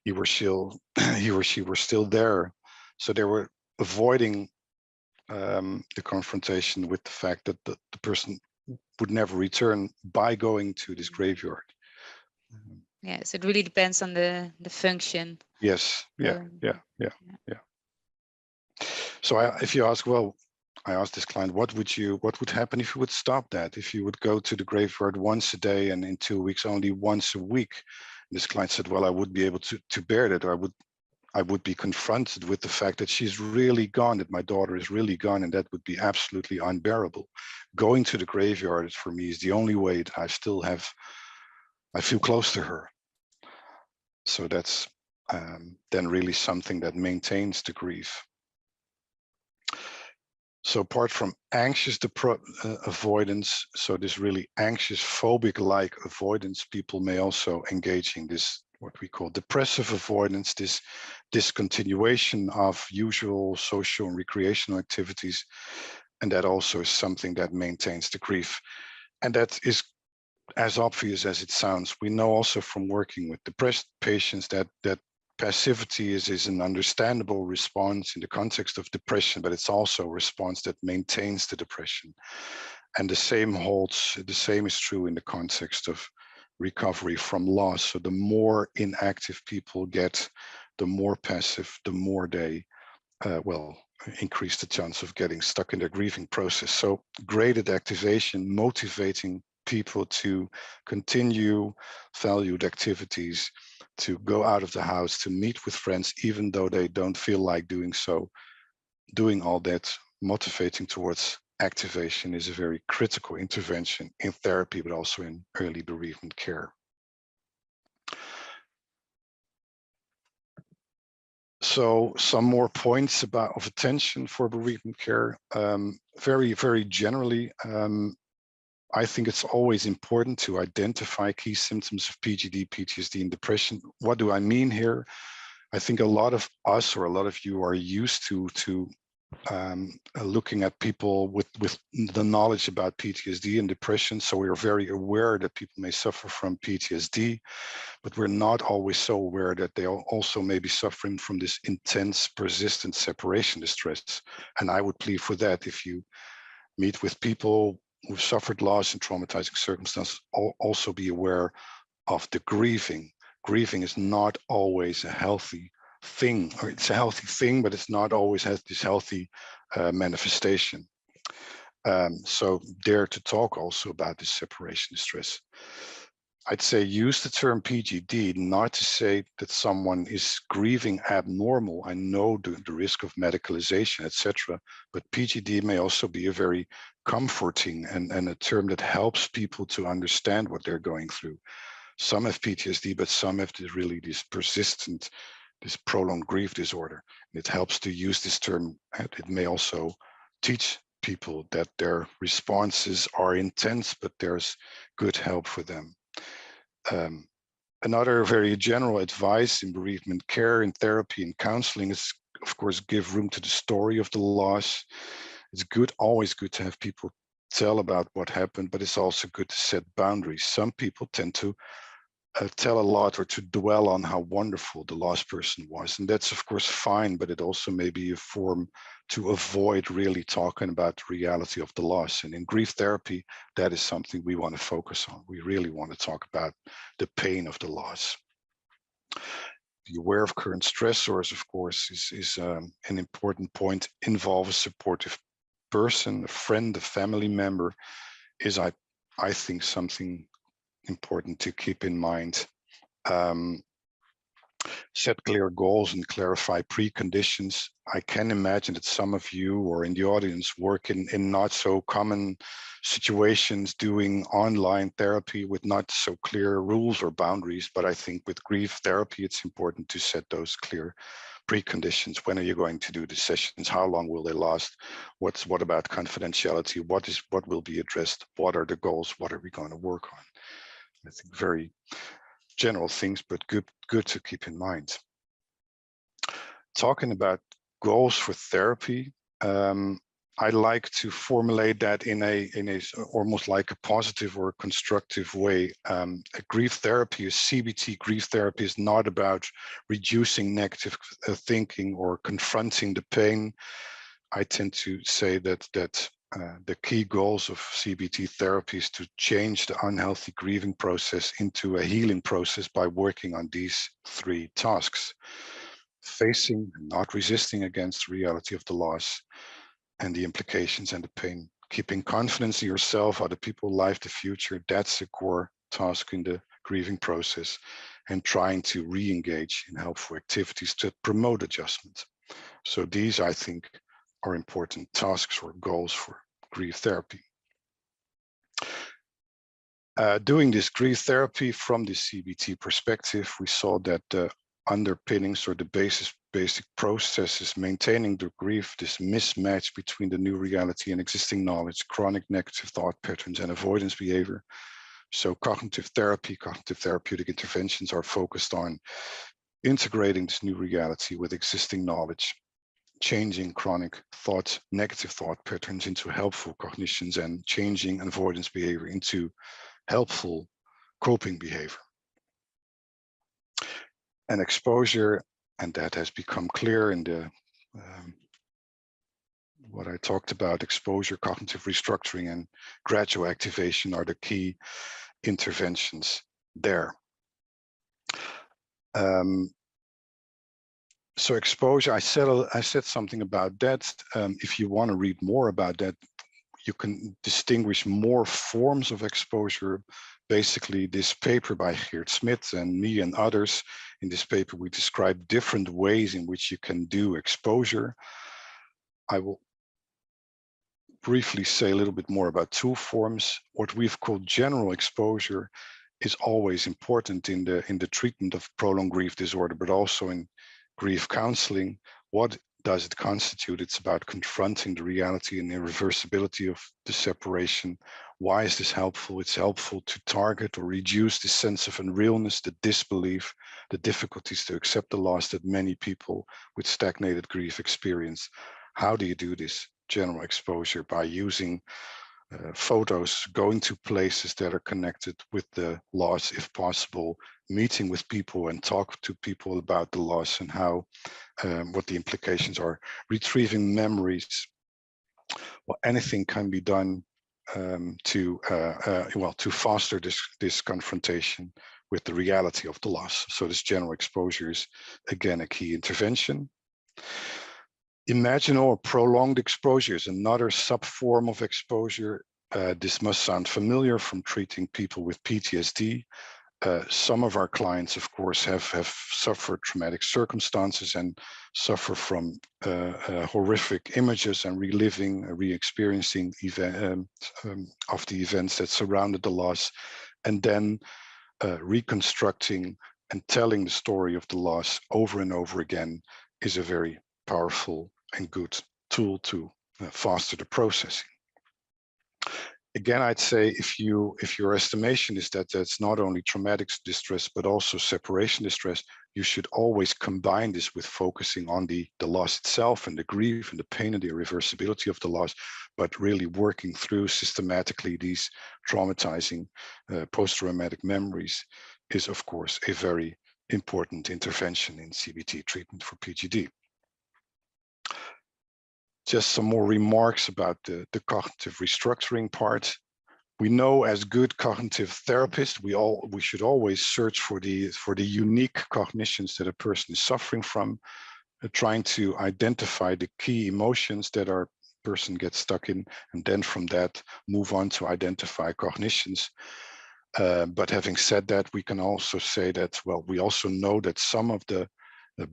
he or she were still there. So they were avoiding the confrontation with the fact that the person would never return by going to this graveyard. Yes, it really depends on the function. Yes. Yeah. So if you ask, well, I asked this client, what would happen if you would stop that? If you would go to the graveyard once a day and in 2 weeks only once a week? And this client said, well, I would be able to bear that, or I would be confronted with the fact that she's really gone, that my daughter is really gone, and that would be absolutely unbearable. Going to the graveyard for me is the only way that I feel close to her. So that's then really something that maintains the grief. So apart from anxious avoidance, so this really anxious phobic-like avoidance, people may also engage in this, what we call depressive avoidance, this discontinuation of usual social and recreational activities. And that also is something that maintains the grief. And that is as obvious as it sounds. We know also from working with depressed patients that passivity is an understandable response in the context of depression, but it's also a response that maintains the depression. And the same is true in the context of recovery from loss. So the more inactive people get, the more passive, the more they increase the chance of getting stuck in their grieving process. So graded activation, motivating people to continue valued activities, to go out of the house, to meet with friends, even though they don't feel like doing so. Doing all that, motivating towards activation, is a very critical intervention in therapy, but also in early bereavement care. So some more points of attention for bereavement care. Very, very generally, I think it's always important to identify key symptoms of PGD, PTSD, and depression. What do I mean here? I think a lot of us, or a lot of you, are used to looking at people with the knowledge about PTSD and depression. So we are very aware that people may suffer from PTSD, but we're not always so aware that they also may be suffering from this intense, persistent separation distress. And I would plead for that. If you meet with people who've suffered loss in traumatizing circumstances, also be aware of the grieving. Grieving is not always a healthy thing, or it's a healthy thing, but it's not always has this healthy manifestation. So dare to talk also about this separation distress. I'd say use the term PGD not to say that someone is grieving abnormal. I know the risk of medicalization, etc. But PGD may also be a very comforting and a term that helps people to understand what they're going through. Some have PTSD, but some have this persistent, this prolonged grief disorder. And it helps to use this term. It may also teach people that their responses are intense, but there's good help for them. Another very general advice in bereavement care, in therapy, and counseling is, of course, give room to the story of the loss. It's always good to have people tell about what happened, but it's also good to set boundaries. Some people tend to tell a lot, or to dwell on how wonderful the lost person was. And that's of course fine, but it also may be a form to avoid really talking about the reality of the loss. And in grief therapy, that is something we want to focus on. We really want to talk about the pain of the loss. Be aware of current stressors, of course, is an important point. Involve a supportive person, a friend, a family member, is I think something important to keep in mind. Set clear goals and clarify preconditions. I can imagine that some of you, or in the audience, work in not so common situations, doing online therapy with not so clear rules or boundaries. But I think with grief therapy, it's important to set those clear preconditions. When are you going to do the sessions? How long will they last? What about confidentiality? What will be addressed? What are the goals? What are we going to work on? I think very general things, but good to keep in mind. Talking about goals for therapy, I like to formulate that in a almost like a positive or constructive way. A grief therapy, a CBT grief therapy, is not about reducing negative thinking or confronting the pain. I tend to say that the key goals of CBT therapy is to change the unhealthy grieving process into a healing process by working on these 3 tasks: facing and not resisting against the reality of the loss and the implications and the pain, keeping confidence in yourself, other people, life, the future. That's a core task in the grieving process, and trying to re-engage in helpful activities to promote adjustment. So these, I think, are important tasks or goals for grief therapy. Doing this grief therapy from the CBT perspective, we saw that the underpinnings or the basic processes maintaining the grief, this mismatch between the new reality and existing knowledge, chronic negative thought patterns and avoidance behavior. So cognitive therapeutic interventions are focused on integrating this new reality with existing knowledge, changing chronic thoughts, negative thought patterns into helpful cognitions, and changing avoidance behavior into helpful coping behavior. And exposure, and that has become clear in the what I talked about, exposure, cognitive restructuring, and gradual activation are the key interventions there. So exposure, I said something about that. If you want to read more about that, you can distinguish more forms of exposure. Basically, this paper by Geert Smit and me and others, in this paper, we describe different ways in which you can do exposure. I will briefly say a little bit more about 2 forms. What we've called general exposure is always important in the treatment of prolonged grief disorder, but also in grief counseling. What does it constitute? It's about confronting the reality and irreversibility of the separation. Why is this helpful? It's helpful to target or reduce the sense of unrealness, the disbelief, the difficulties to accept the loss that many people with stagnated grief experience. How do you do this? General exposure by using photos, going to places that are connected with the loss if possible, meeting with people and talk to people about the loss and how what the implications are, retrieving memories. Well, anything can be done to foster this confrontation with the reality of the loss. So this general exposure is again a key intervention. Imaginal or prolonged exposure is another subform of exposure. This must sound familiar from treating people with PTSD. Some of our clients, of course, have suffered traumatic circumstances and suffer from horrific images and reliving, re-experiencing of the events that surrounded the loss, and then reconstructing and telling the story of the loss over and over again is a very powerful and good tool to foster the processing. Again, I'd say if your estimation is that that's not only traumatic distress, but also separation distress, you should always combine this with focusing on the loss itself and the grief and the pain and the irreversibility of the loss, but really working through systematically these traumatizing post-traumatic memories is, of course, a very important intervention in CBT treatment for PGD. Just some more remarks about the cognitive restructuring part. We know as good cognitive therapists, we should always search for the unique cognitions that a person is suffering from, trying to identify the key emotions that our person gets stuck in, and then from that move on to identify cognitions. But having said that, we can also say that, well, we also know that some of the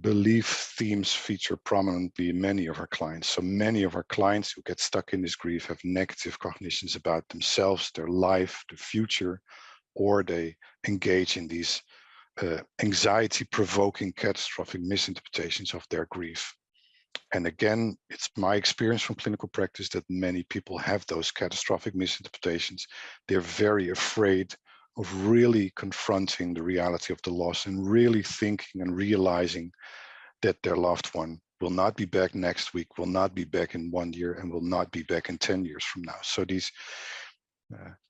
belief themes feature prominently in many of our clients. So many of our clients who get stuck in this grief have negative cognitions about themselves, their life, the future, or they engage in these anxiety-provoking catastrophic misinterpretations of their grief. And again, it's my experience from clinical practice that many people have those catastrophic misinterpretations. They're very afraid of really confronting the reality of the loss and really thinking and realizing that their loved one will not be back next week, will not be back in 1 year, and will not be back in 10 years from now. So these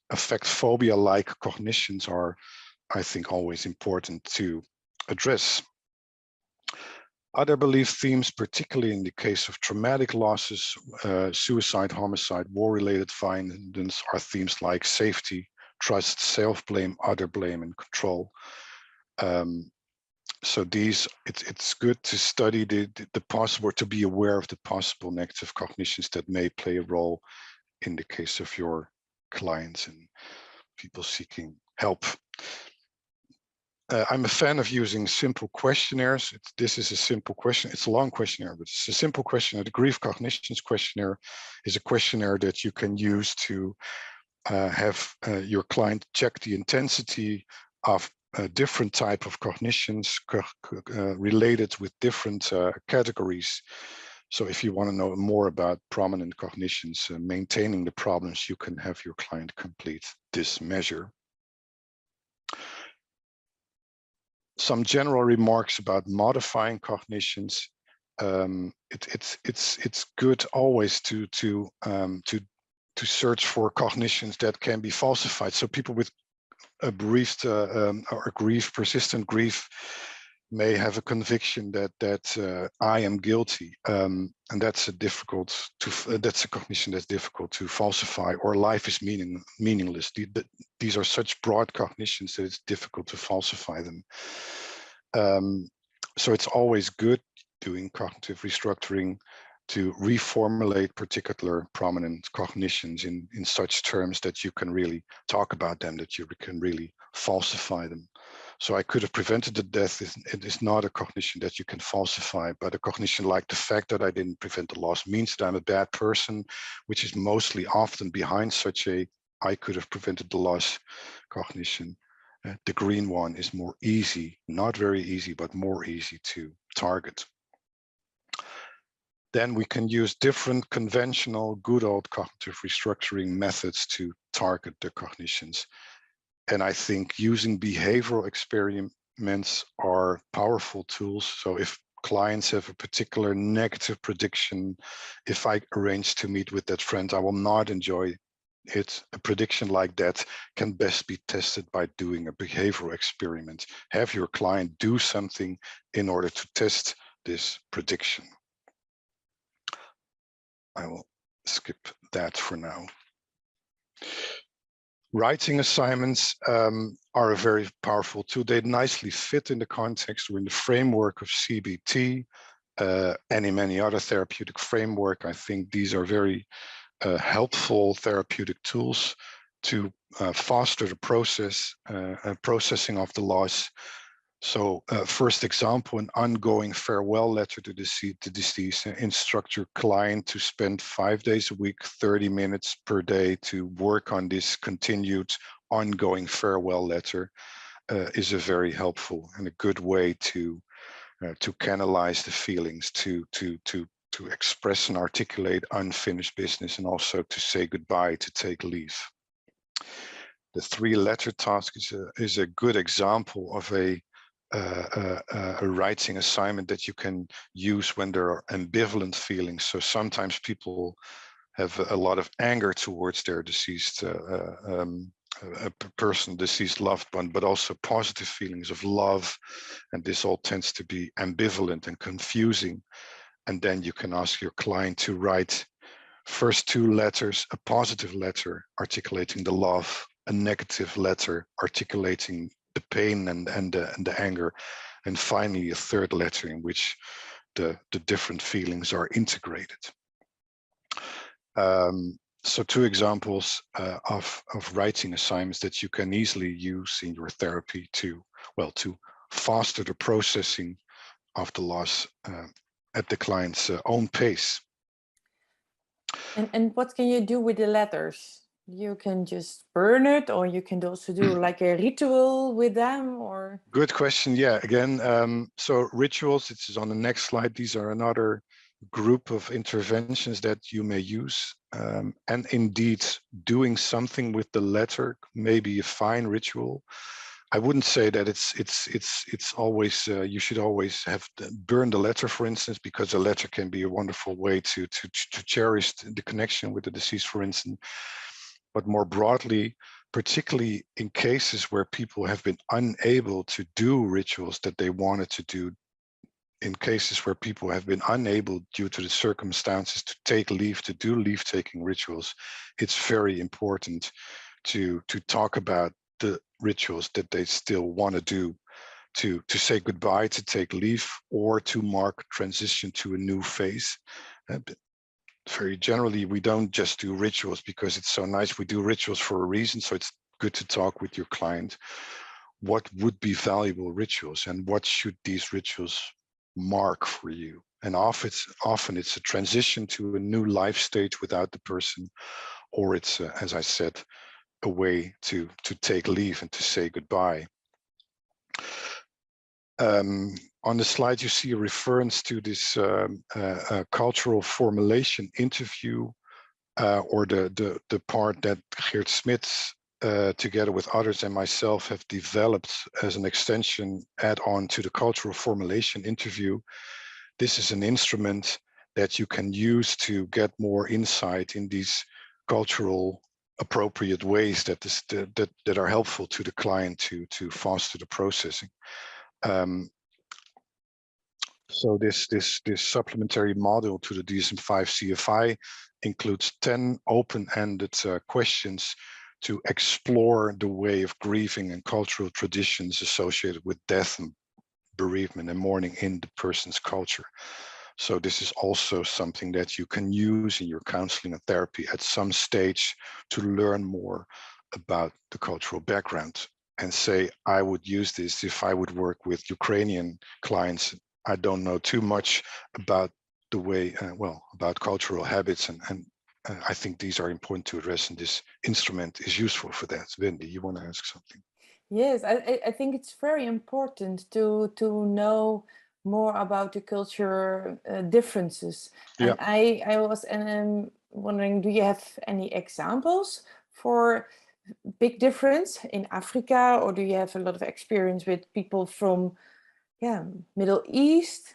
affect phobia-like cognitions are, I think, always important to address. Other belief themes, particularly in the case of traumatic losses, suicide, homicide, war-related violence, are themes like safety, trust, self-blame, other blame, and control. So these, it's good to study the possible, to be aware of the possible negative cognitions that may play a role in the case of your clients and people seeking help. I'm a fan of using simple questionnaires. This is a simple question. It's a long questionnaire, but it's a simple questionnaire. The Grief Cognitions questionnaire is a questionnaire that you can use to have your client check the intensity of a different type of cognitions related with different categories. So if you want to know more about prominent cognitions, maintaining the problems, you can have your client complete this measure. Some general remarks about modifying cognitions. It's good always to search for cognitions that can be falsified. So people with a bereaved or grief, persistent grief, may have a conviction that I am guilty, and that's that's a cognition that's difficult to falsify. Or life is meaningless. These are such broad cognitions that it's difficult to falsify them. So it's always good doing cognitive restructuring to reformulate particular prominent cognitions in such terms that you can really talk about them, that you can really falsify them. So I could have prevented the death. It is not a cognition that you can falsify, but a cognition like the fact that I didn't prevent the loss means that I'm a bad person, which is mostly often behind such a I could have prevented the loss cognition. The green one is more easy, not very easy, but more easy to target. Then we can use different conventional good old cognitive restructuring methods to target the cognitions. And I think using behavioral experiments are powerful tools. So if clients have a particular negative prediction, if I arrange to meet with that friend, I will not enjoy it. A prediction like that can best be tested by doing a behavioral experiment. Have your client do something in order to test this prediction. I will skip that for now. Writing assignments are a very powerful tool. They nicely fit in the context or in the framework of CBT and in many other therapeutic framework. I think these are very helpful therapeutic tools to foster the processing of the loss. So first example, an ongoing farewell letter to the deceased. Instruct your client to spend 5 days a week, 30 minutes per day to work on this continued ongoing farewell letter is a very helpful and a good way to canalize the feelings, to express and articulate unfinished business, and also to say goodbye, to take leave. The 3-letter task is a good example of a writing assignment that you can use when there are ambivalent feelings. So sometimes people have a lot of anger towards their deceased deceased loved one, but also positive feelings of love, and this all tends to be ambivalent and confusing. And then you can ask your client to write first 2 letters, a positive letter articulating the love, a negative letter articulating the pain and the anger, and finally a 3rd letter in which the different feelings are integrated. So 2 examples of writing assignments that you can easily use in your therapy to foster the processing of the loss at the client's own pace. And what can you do with the letters? You can just burn it, or you can also do like a ritual with them, or? Good question. Yeah, again, so rituals, it is on the next slide. These are another group of interventions that you may use, and indeed doing something with the letter may be a fine ritual. I wouldn't say that it's always you should always have burn the letter, for instance, because a letter can be a wonderful way to cherish the connection with the deceased, for instance. But more broadly, particularly in cases where people have been unable to do rituals that they wanted to do, in cases where people have been unable due to the circumstances to take leave, to do leave-taking rituals, it's very important to talk about the rituals that they still want to do, to say goodbye, to take leave, or to mark transition to a new phase. Very generally, we don't just do rituals because it's so nice. We do rituals for a reason. So it's good to talk with your client. What would be valuable rituals, and what should these rituals mark for you? And often it's a transition to a new life stage without the person, or it's, as I said, a way to take leave and to say goodbye. On the slide, you see a reference to this cultural formulation interview, or the part that Geert Smits, together with others and myself, have developed as an extension add-on to the cultural formulation interview. This is an instrument that you can use to get more insight in these cultural appropriate ways that are helpful to the client to foster the processing. So this supplementary module to the DSM-5 CFI includes 10 open-ended questions to explore the way of grieving and cultural traditions associated with death and bereavement and mourning in the person's culture. So this is also something that you can use in your counseling and therapy at some stage to learn more about the cultural background, and say, I would use this if I would work with Ukrainian clients. I don't know too much about the way, about cultural habits, and I think these are important to address, and this instrument is useful for that. Wendy, you want to ask something? Yes, I think it's very important to know more about the culture differences. And yeah. I was wondering, do you have any examples for big difference in Africa, or do you have a lot of experience with people from Middle East?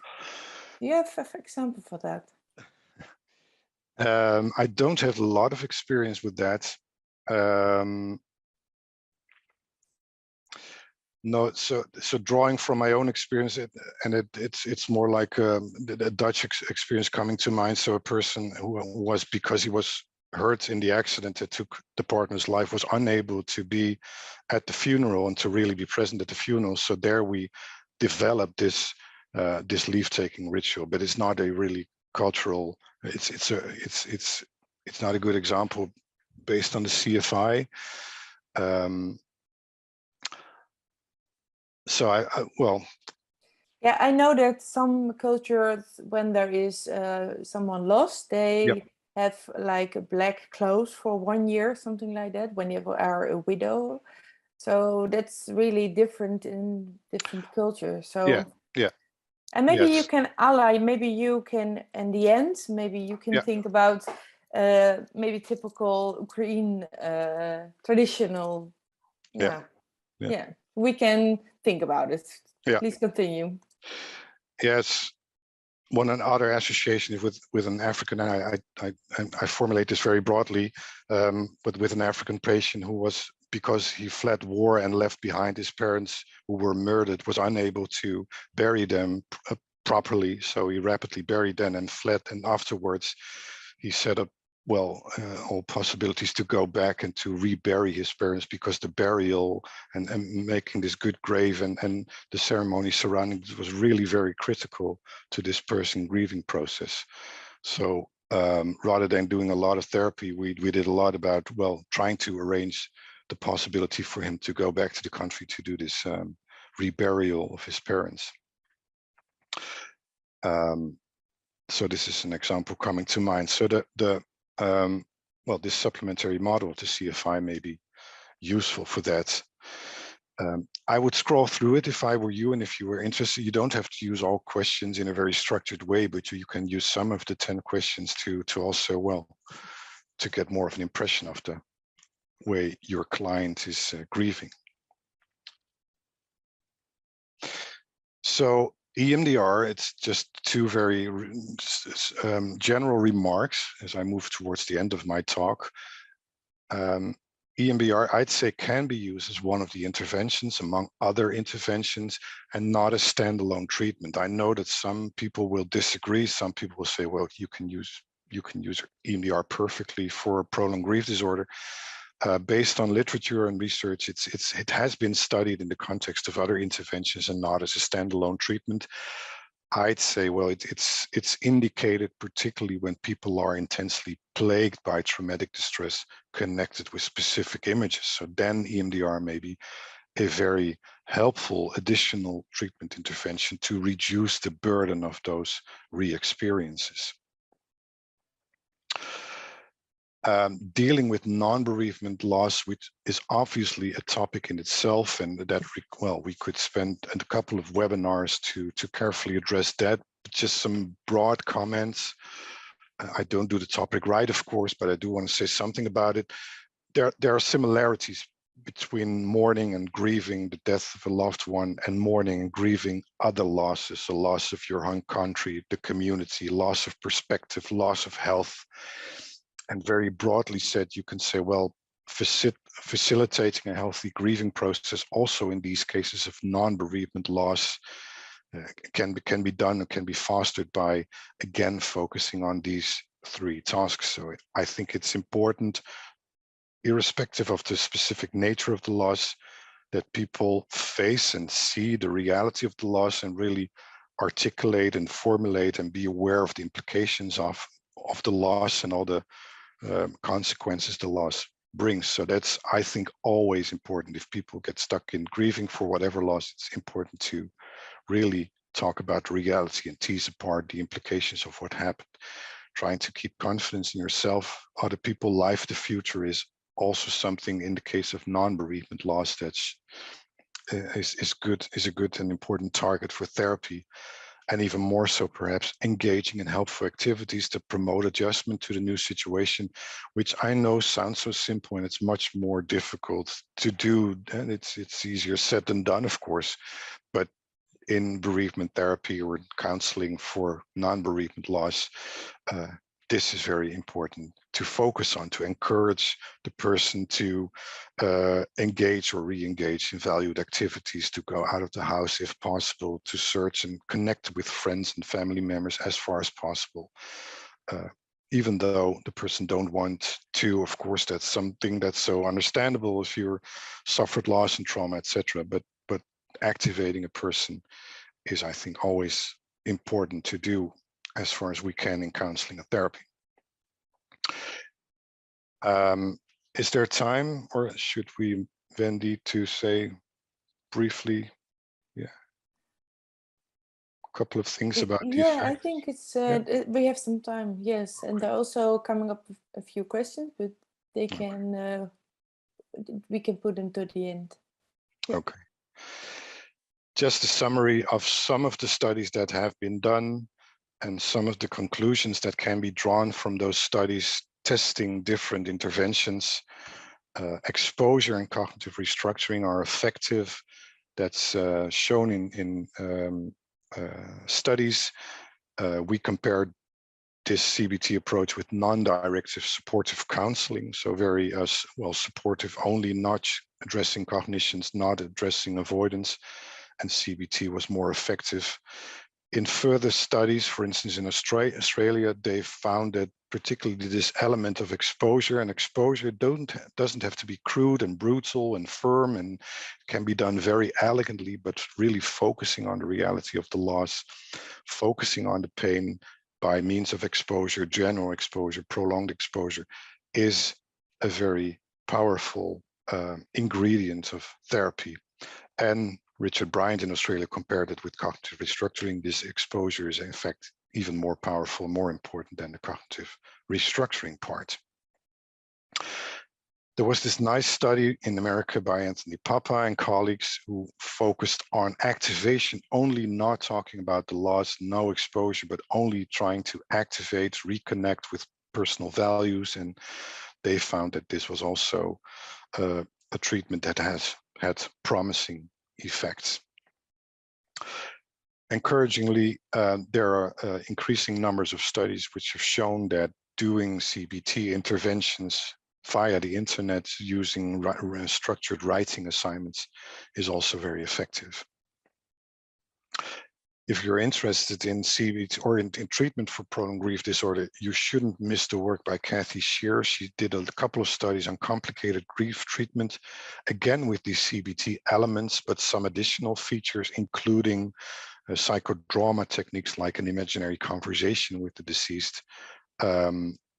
Do you have an example for that? I don't have a lot of experience with that. No, so drawing from my own experience, it's more like a Dutch experience coming to mind. So a person who was, because he was hurt in the accident that took the partner's life, was unable to be at the funeral and to really be present at the funeral. So there we developed this this leave-taking ritual, but it's not a really cultural. It's not a good example based on the CFI. So yeah, I know that some cultures, when there is someone lost, they have like black clothes for 1 year, something like that, when you are a widow. So that's really different in different cultures. So yeah. And maybe you can, Ala, maybe you can, in the end, maybe you can think about maybe typical Ukraine traditional. Yeah. We can think about it. Please continue. Yes. One other association with an African, I formulate this very broadly, but with an African patient who was, because he fled war and left behind his parents who were murdered, was unable to bury them properly. So he rapidly buried them and fled. And afterwards, he set up, all possibilities to go back and to rebury his parents, because the burial and making this good grave and the ceremony surrounding it was really very critical to this person grieving process. So rather than doing a lot of therapy, we did a lot about, trying to arrange the possibility for him to go back to the country to do this reburial of his parents. So this is an example coming to mind. So this supplementary model to CFI may be useful for that. I would scroll through it if I were you, and if you were interested. You don't have to use all questions in a very structured way, but you can use some of the 10 questions to also, well, to get more of an impression of the way your client is grieving. So EMDR, it's just two very general remarks as I move towards the end of my talk. EMDR, I'd say, can be used as one of the interventions among other interventions and not a standalone treatment. I know that some people will disagree. Some people will say, well, you can use EMDR perfectly for prolonged grief disorder. Based on literature and research, it has been studied in the context of other interventions and not as a standalone treatment. I'd say, well, it's indicated particularly when people are intensely plagued by traumatic distress connected with specific images. So then EMDR may be a very helpful additional treatment intervention to reduce the burden of those re-experiences. Dealing with non-bereavement loss, which is obviously a topic in itself, and that, well, we could spend a couple of webinars to carefully address that. Just some broad comments. I don't do the topic right, of course, but I do want to say something about it. There are similarities between mourning and grieving the death of a loved one and mourning and grieving other losses, the loss of your home country, the community, loss of perspective, loss of health. And very broadly said, you can say, well, facilitating a healthy grieving process also in these cases of non-bereavement loss can be done and can be fostered by, again, focusing on these three tasks. So I think it's important, irrespective of the specific nature of the loss, that people face and see the reality of the loss and really articulate and formulate and be aware of the implications of the loss and all the consequences the loss brings. So that's, I think, always important. If people get stuck in grieving for whatever loss, it's important to really talk about reality and tease apart the implications of what happened. Trying to keep confidence in yourself, other people, life, the future is also something in the case of non-bereavement loss that's is a good and important target for therapy. And even more so, perhaps, engaging in helpful activities to promote adjustment to the new situation, which I know sounds so simple and it's much more difficult to do. And it's easier said than done, of course. But in bereavement therapy or counseling for non-bereavement loss, this is very important to focus on, to encourage the person to engage or re-engage in valued activities, to go out of the house if possible, to search and connect with friends and family members as far as possible. Even though the person don't want to, of course, that's something that's so understandable if you're suffered loss and trauma, etc. But activating a person is, I think, always important to do as far as we can in counseling and therapy. Is there time, or should we, Wendy, to say briefly, a couple of things about the effect? I think it's we have some time, yes, and they're also coming up with a few questions, but they can we can put them to the end. Okay. Just a summary of some of the studies that have been done and some of the conclusions that can be drawn from those studies testing different interventions. Exposure and cognitive restructuring are effective. That's shown in studies. We compared this CBT approach with non-directive supportive counseling. So very well, supportive only, not addressing cognitions, not addressing avoidance. And CBT was more effective. In further studies, for instance, in Australia, they found that particularly this element of exposure, and exposure doesn't have to be crude and brutal and firm, and can be done very elegantly, but really focusing on the reality of the loss, focusing on the pain by means of exposure, general exposure, prolonged exposure, is a very powerful ingredient of therapy. And Richard Bryant in Australia compared it with cognitive restructuring. This exposure is in fact even more powerful, more important than the cognitive restructuring part. there was this nice study in America by Anthony Papa and colleagues who focused on activation only, not talking about the loss, no exposure, but only trying to activate, reconnect with personal values. And they found that this was also a treatment that has had promising effects. Encouragingly, there are increasing numbers of studies which have shown that doing CBT interventions via the internet using structured writing assignments is also very effective. If you're interested in CBT or in treatment for prolonged grief disorder, you shouldn't miss the work by Kathy Shear. She did a couple of studies on complicated grief treatment, again with these CBT elements, but some additional features, including psychodrama techniques like an imaginary conversation with the deceased,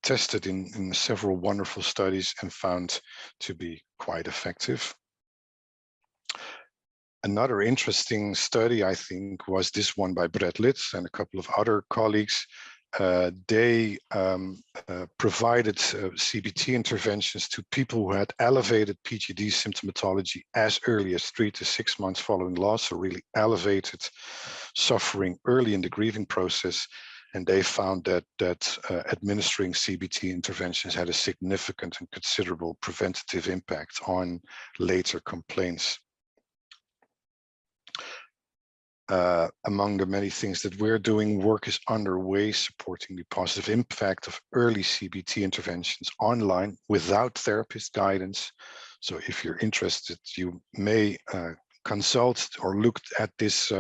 tested in several wonderful studies and found to be quite effective. Another interesting study, I think, was this one by Brett Litz and a couple of other colleagues. They provided CBT interventions to people who had elevated PGD symptomatology as early as 3 to 6 months following loss, so really elevated suffering early in the grieving process. And they found that administering CBT interventions had a significant and considerable preventative impact on later complaints. Among the many things that we're doing, work is underway supporting the positive impact of early CBT interventions online without therapist guidance. So if you're interested, you may consult or look at this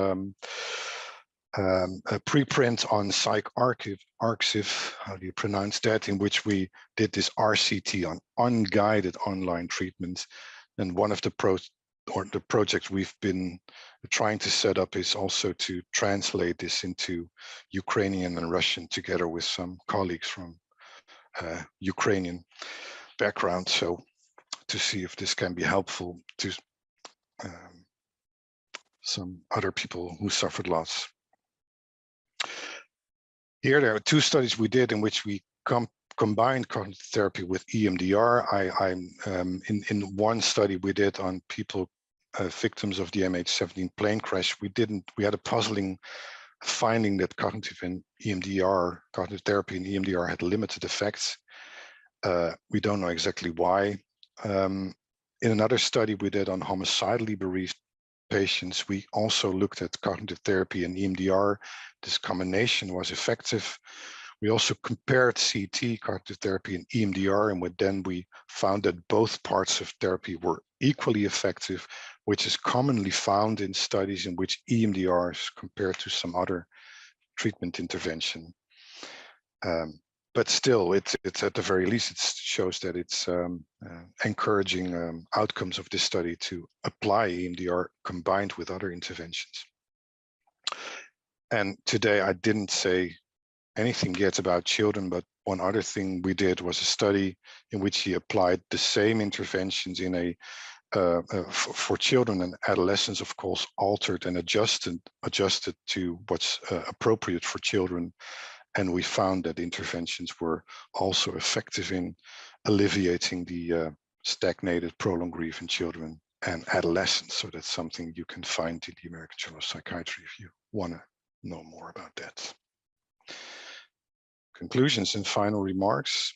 a preprint on Psych Archive, how do you pronounce that, in which we did this RCT on unguided online treatment. And one of the projects we've been trying to set up is also to translate this into Ukrainian and Russian together with some colleagues from Ukrainian background. So to see if this can be helpful to some other people who suffered loss. Here there are 2 studies we did in which we combined cognitive therapy with EMDR. In one study we did on people victims of the MH17 plane crash. We had a puzzling finding that cognitive therapy and EMDR had limited effects. We don't know exactly why. In another study we did on homicidally bereaved patients, we also looked at cognitive therapy and EMDR. This combination was effective. We also compared CT, cognitive therapy, and EMDR, and then we found that both parts of therapy were equally effective, which is commonly found in studies in which EMDR is compared to some other treatment intervention. But still, it's at the very least, it shows that it's encouraging outcomes of this study to apply EMDR combined with other interventions. And today I didn't say anything yet about children, but one other thing we did was a study in which he applied the same interventions in a for children and adolescents, of course, altered and adjusted to what's appropriate for children. And we found that interventions were also effective in alleviating the stagnated prolonged grief in children and adolescents. So that's something you can find in the American Journal of Psychiatry if you want to know more about that. Conclusions and final remarks.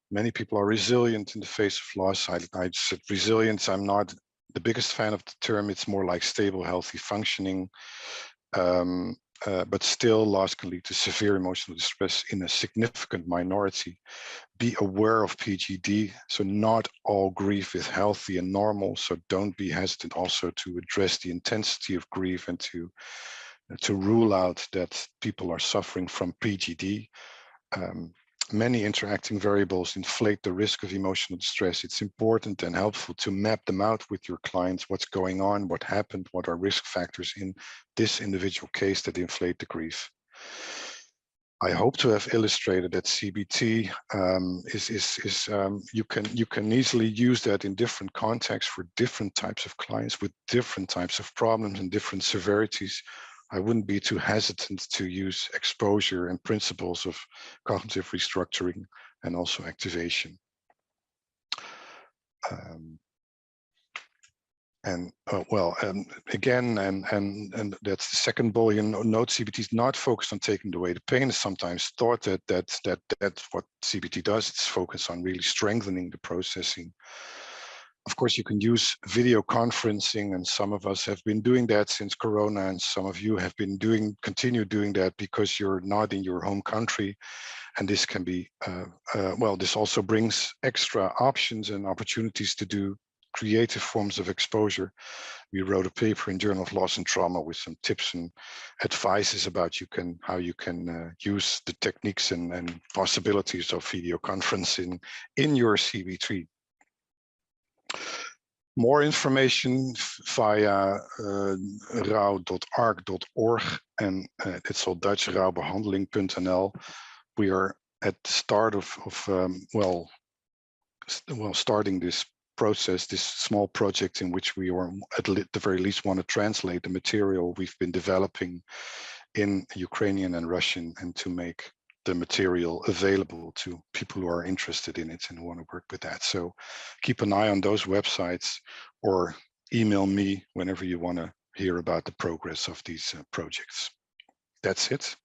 Many people are resilient in the face of loss. I said resilience. I'm not the biggest fan of the term. It's more like stable, healthy functioning. But still, loss can lead to severe emotional distress in a significant minority. Be aware of PGD. So not all grief is healthy and normal. So don't be hesitant also to address the intensity of grief and to rule out that people are suffering from PGD. Many interacting variables inflate the risk of emotional distress. It's important and helpful to map them out with your clients, what's going on, what happened, what are risk factors in this individual case that inflate the grief. I hope to have illustrated that CBT you can easily use that in different contexts for different types of clients with different types of problems and different severities. I wouldn't be too hesitant to use exposure and principles of cognitive restructuring and also activation. Again, and that's the second bulletin note. CBT is not focused on taking away the pain. It's sometimes thought that's what CBT does. It's focused on really strengthening the processing. Of course, you can use video conferencing, and some of us have been doing that since Corona, and some of you have been continue doing that because you're not in your home country. And this can be, this also brings extra options and opportunities to do creative forms of exposure. We wrote a paper in Journal of Loss and Trauma with some tips and advices about how you can use the techniques and possibilities of video conferencing in your CB3. More information via rouw.arc.org, and it's all Dutch, rouwbehandeling.nl. We are at the start of starting this process, this small project in which we are at the very least want to translate the material we've been developing in Ukrainian and Russian, and to make the material available to people who are interested in it and want to work with that. So keep an eye on those websites, or email me whenever you want to hear about the progress of these projects. That's it.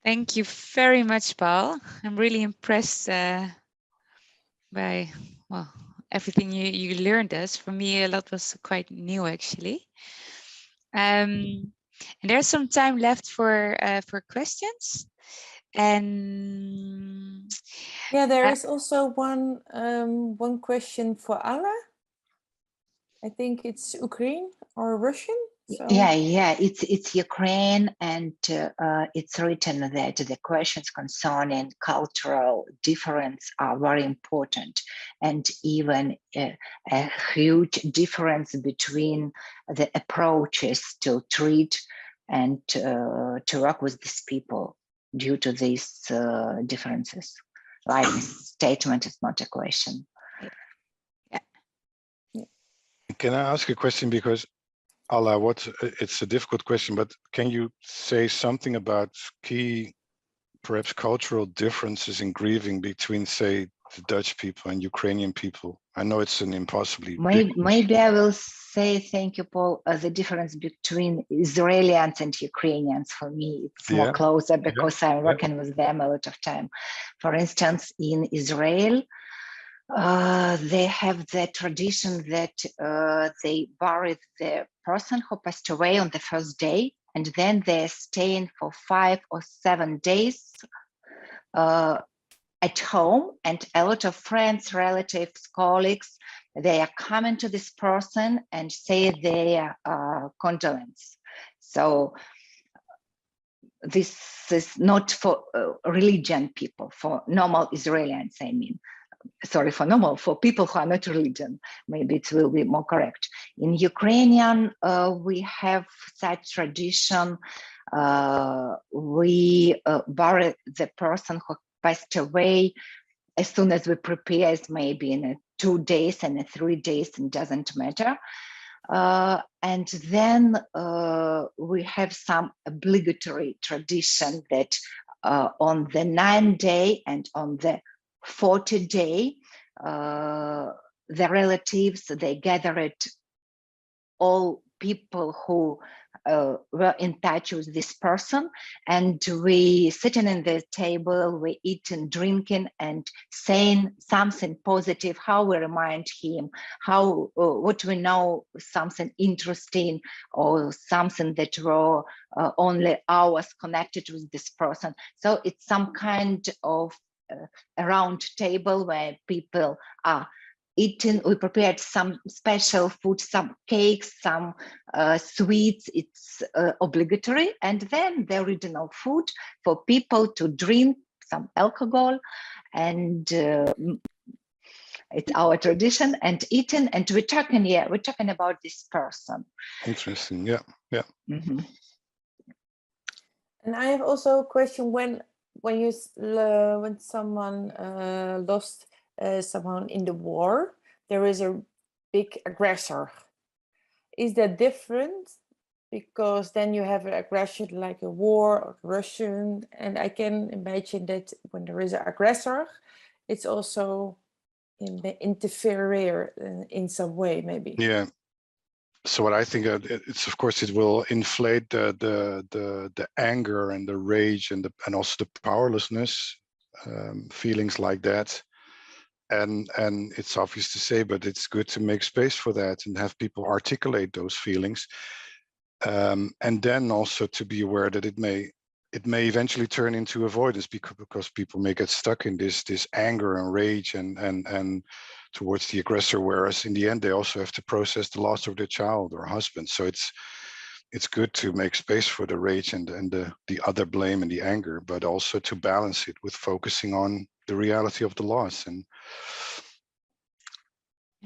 Thank you very much, Paul. I'm really impressed by everything you learned us. For me, a lot was quite new, actually. And there's some time left for questions. And yeah, there is also one question for Alla. I think it's Ukraine or Russian. So. Yeah, it's Ukraine, and it's written that the questions concerning cultural difference are very important, and even a huge difference between the approaches to treat and to work with these people due to these differences. Like, statement is not a question. Can I ask a question? Because Alla, it's a difficult question, but can you say something about key, perhaps cultural differences in grieving between, say, the Dutch people and Ukrainian people? I know it's an impossibly maybe I will say, thank you, Paul, the difference between Israelis and Ukrainians. For me, it's more closer because I'm working with them a lot of time. For instance, in Israel, they have the tradition that they buried the person who passed away on the first day, and then they're staying for 5 or 7 days at home, and a lot of friends, relatives, colleagues, they are coming to this person and say their condolence. So this is not for religion people, for normal Israelis, I mean. Sorry, for people who are not religion, maybe it will be more correct. In Ukrainian, we have such tradition. We bury the person who passed away as soon as we prepare, maybe in 2 days and 3 days, it doesn't matter. And then we have some obligatory tradition that on the 9th day and on the 40th day, the relatives, they gathered all people who were in touch with this person, and we sitting in the table, we eating, drinking, and saying something positive, how we remind him, how what we know, something interesting or something that were only hours connected with this person. So it's some kind of a round table where people are eating. We prepared some special food, some cakes, some sweets. It's obligatory. And then the original food for people to drink some alcohol. And it's our tradition, and eating. And we're talking about this person. Interesting. Yeah. Mm-hmm. And I have also a question: when someone lost someone in the war, there is a big aggressor. Is that different? Because then you have an aggression like a war or Russian, and I can imagine that when there is an aggressor, it's also interfere in some way, maybe. Yeah. So what I think it's, of course, it will inflate the anger and the rage and also the powerlessness, feelings like that. And it's obvious to say, but it's good to make space for that and have people articulate those feelings. And then also to be aware that it may eventually turn into avoidance because people may get stuck in this anger and rage and towards the aggressor, whereas in the end they also have to process the loss of their child or husband. So it's good to make space for the rage and the other blame and the anger, but also to balance it with focusing on the reality of the loss. And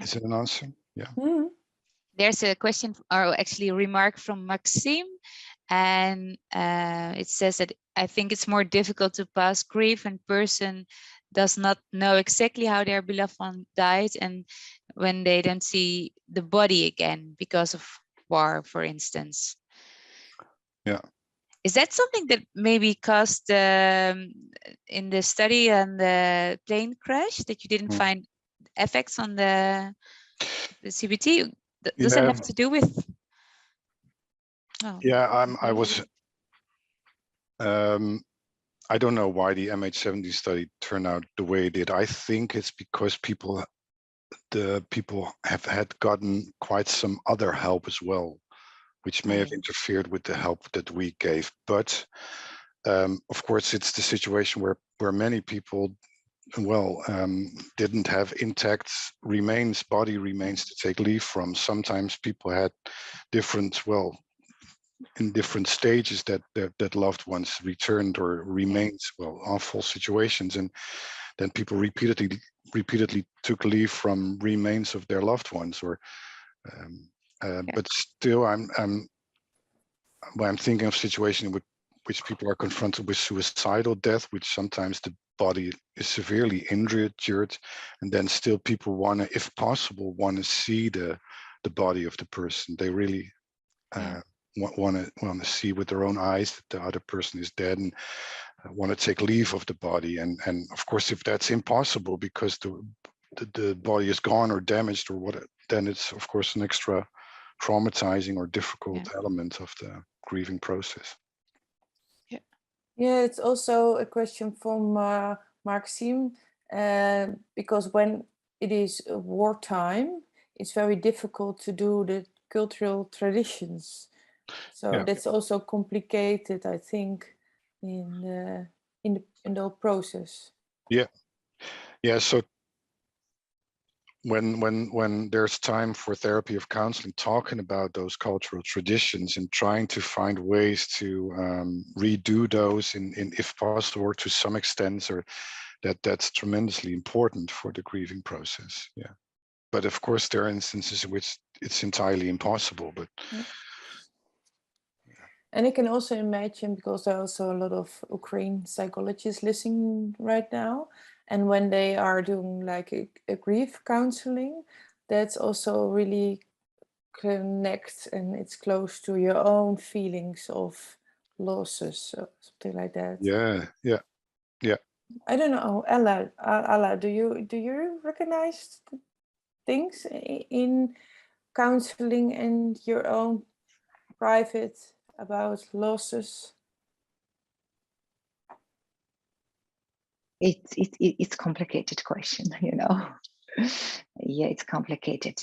is it an answer? Yeah. Mm-hmm. There's a question, or actually a remark from Maxime, and it says that I think it's more difficult to pass grief when person does not know exactly how their beloved one died, and when they don't see the body again because of war, for instance. Yeah. Is that something that maybe caused in the study and the plane crash, that you didn't find effects on the CBT? Does that have to do with? Oh. Yeah, I don't know why the MH70 study turned out the way it did. I think it's because the people have had gotten quite some other help as well, which may have interfered with the help that we gave. But of course, it's the situation where many people, didn't have intact body remains to take leave from. Sometimes people had different, in different stages that loved ones returned or remained, awful situations, and then people repeatedly took leave from remains of their loved ones, or but still I'm thinking of situations in which people are confronted with suicidal death, which sometimes the body is severely injured, and then still people want to, if possible, want to see the body of the person. They really want to see with their own eyes that the other person is dead, and want to take leave of the body. And of course, if that's impossible because the body is gone or damaged or what, then it's of course an extra traumatizing or difficult element of the grieving process. Yeah, it's also a question from Maxime, because when it is wartime, it's very difficult to do the cultural traditions. So that's also complicated, I think, in the whole process. Yeah. So when there's time for therapy of counseling, talking about those cultural traditions and trying to find ways to redo those in if possible, or to some extent, or that's tremendously important for the grieving process. Yeah. But of course, there are instances in which it's entirely impossible. But and I can also imagine, because there are also a lot of Ukraine psychologists listening right now, and when they are doing like a grief counseling, that's also really connect, and it's close to your own feelings of losses, or something like that. Yeah. I don't know, Ella, do you recognize things in counseling and your own private about losses? It's complicated question, Yeah, it's complicated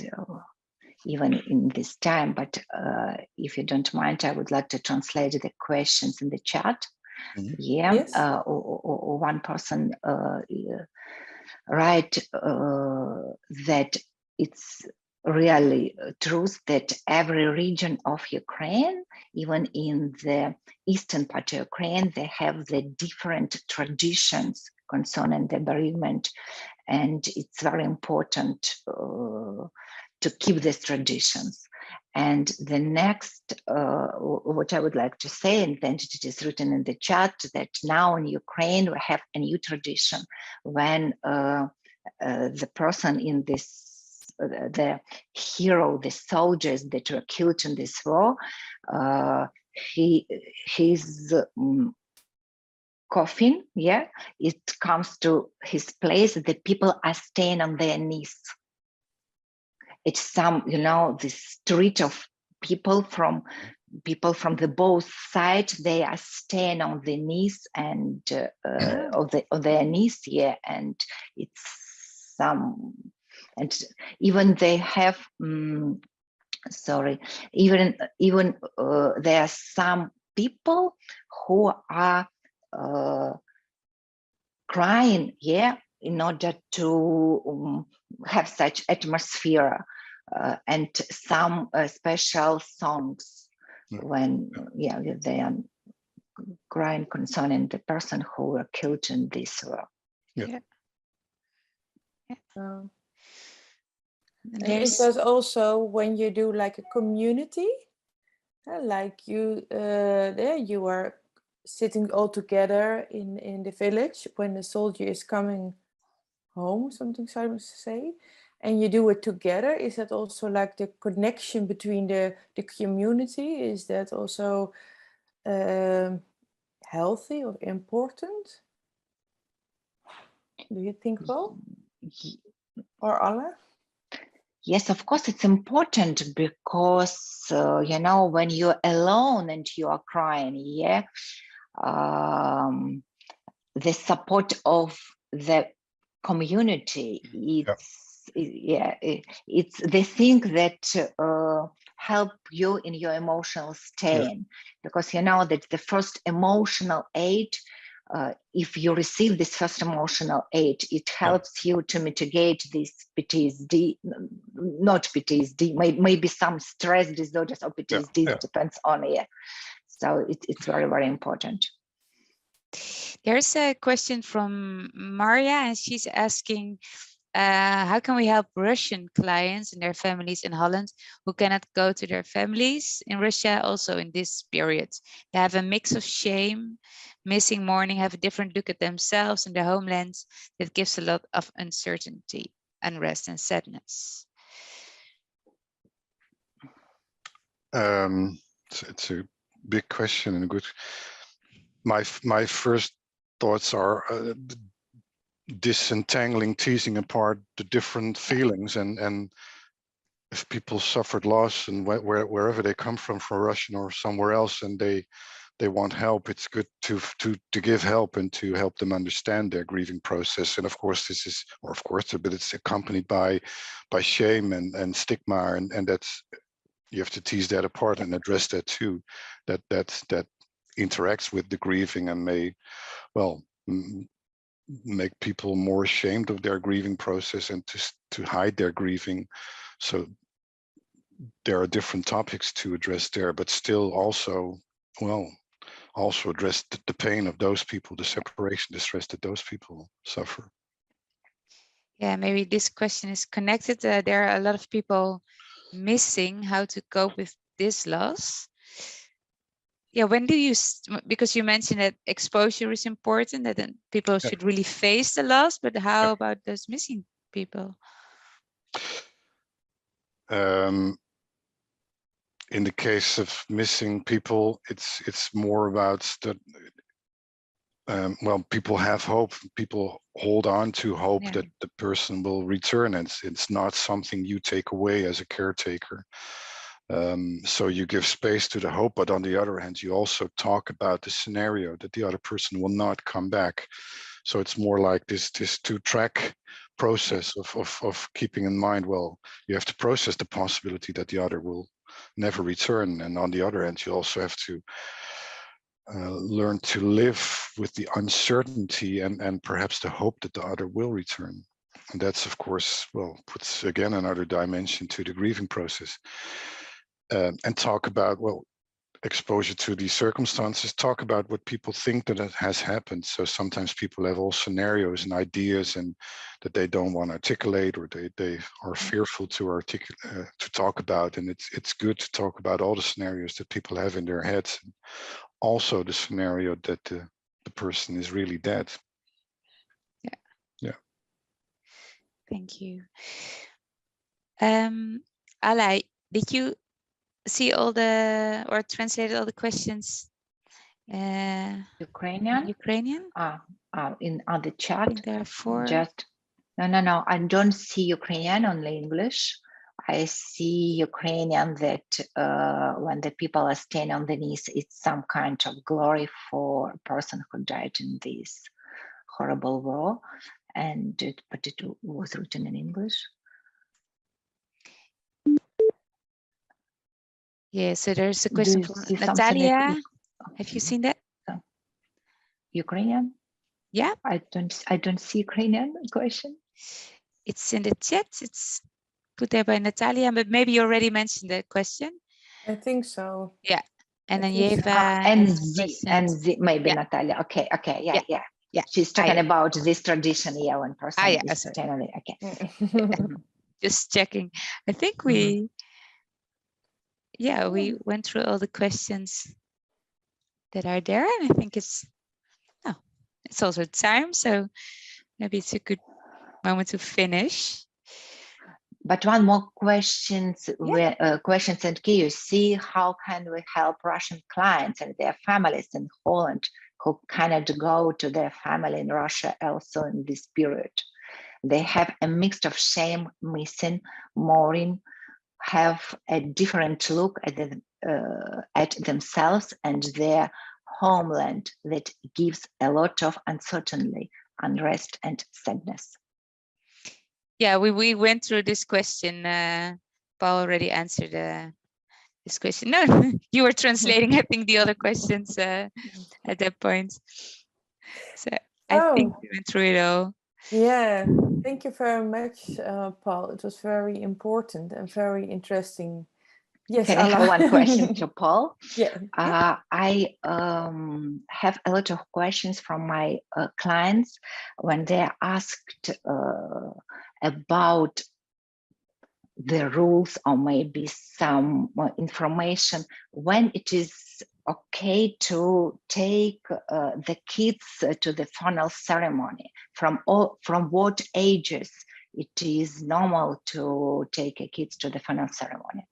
even in this time. But if you don't mind, I would like to translate the questions in the chat. Mm-hmm. Yeah. Yes. Or one person write that it's really truth that every region of Ukraine, even in the eastern part of Ukraine, they have the different traditions concerning the bereavement, and it's very important to keep these traditions. And the next, what I would like to say, and then it is written in the chat, that now in Ukraine we have a new tradition when the person in this, the hero, the soldiers that were killed in this war, his coffin, yeah, it comes to his place, the people are staying on their knees. It's some, the street of people from the both sides, they are staying on the knees and on their knees, yeah, and it's some, and even they have even there are some people who are crying, yeah, in order to have such atmosphere, and some special songs when they are crying concerning the person who were killed in this war. And is that also when you do like a community, like you there you are sitting all together in the village when the soldier is coming home, something I must say, and you do it together? Is that also like the connection between the community? Is that also healthy or important? Do you think, Paul or Alla? Yes, of course, it's important because, when you're alone and you are crying, yeah, the support of the community, it's the thing that help you in your emotional state, because you know that the first emotional aid, if you receive this first emotional aid, it helps you to mitigate this PTSD, not PTSD, maybe some stress disorders or PTSD, depends on it. So it's very, very important. There's a question from Maria, and she's asking, how can we help Russian clients and their families in Holland who cannot go to their families in Russia also in this period? They have a mix of shame, missing mourning, have a different look at themselves and their homelands that gives a lot of uncertainty, unrest and sadness. It's a big question and a good. My first thoughts are disentangling, teasing apart the different feelings, and if people suffered loss and wherever they come from Russian or somewhere else, and they want help, it's good to give help and to help them understand their grieving process. And of course this is, but it's accompanied by shame and stigma, and that's, you have to tease that apart and address that too, that interacts with the grieving and may, well, make people more ashamed of their grieving process and to hide their grieving. So there are different topics to address there, but still also, well, also address the pain of those people, the separation, the stress that those people suffer. Yeah, maybe this question is connected. There are a lot of people missing how to cope with this loss. Yeah, when do you, because you mentioned that exposure is important, that then people should really face the loss, but how about those missing people? In the case of missing people, it's more about that. Well, people have hope. People hold on to hope that the person will return. And it's not something you take away as a caretaker. So you give space to the hope, but on the other hand, you also talk about the scenario that the other person will not come back. So it's more like this two-track process of keeping in mind, well, you have to process the possibility that the other will never return. And on the other hand, you also have to learn to live with the uncertainty and perhaps the hope that the other will return. And that's, of course, well, puts again another dimension to the grieving process. And talk about, well, exposure to these circumstances, talk about what people think that has happened. So sometimes people have all scenarios and ideas and that they don't want to articulate, or they are fearful to talk about. And it's good to talk about all the scenarios that people have in their heads. Also the scenario that the person is really dead. Yeah. Thank you. Alai, did you see all the, or translated all the questions Ukrainian? Ukrainian? On the I chat. think there are 4. Just no. I don't see Ukrainian, only English. I see Ukrainian that when the people are staying on the knees, it's some kind of glory for a person who died in this horrible war. But it was written in English. Yeah, so there's a question from Natalia. Have you seen that? Ukrainian? Yeah. I don't see Ukrainian question. It's in the chat. It's put there by Natalia, but maybe you already mentioned the question. I think so. Yeah. And I then think so. Yeva Z, maybe yeah. Natalia. Okay, yeah. She's talking Hiya. about this tradition, yeah, when person Yeah, is sorry. generally okay. Just checking. I think we went through all the questions that are there, and I think it's also time, so maybe it's a good moment to finish. But one more questions, questions, and can you see how can we help Russian clients and their families in Holland who cannot go to their family in Russia also in this period? They have a mix of shame, missing, mourning, have a different look at themselves and their homeland that gives a lot of uncertainty, unrest, and sadness. Yeah, we went through this question. Paul already answered this question. No, you were translating, I think, the other questions at that point. So I think we went through it all. Yeah, thank you very much, Paul. It was very important and very interesting. Yes, can I have one question to Paul? Yeah. I have a lot of questions from my clients when they're asked about the rules or maybe some information when it is okay to take the kids to the funeral ceremony, from what ages it is normal to take kids to the funeral ceremony.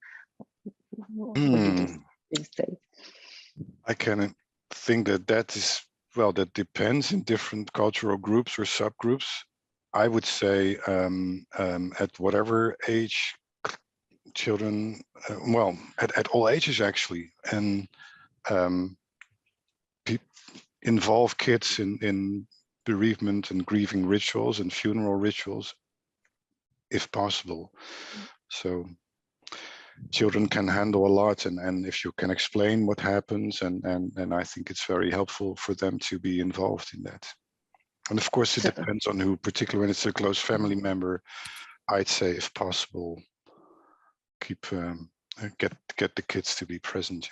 What did you say? I can think that is, well, that depends in different cultural groups or subgroups. I would say at whatever age children, well, at all ages actually, and involve kids in bereavement and grieving rituals and funeral rituals, if possible. So children can handle a lot, and if you can explain what happens, and I think it's very helpful for them to be involved in that. And of course, it depends on who, particularly when it's a close family member. I'd say, if possible, keep get the kids to be present.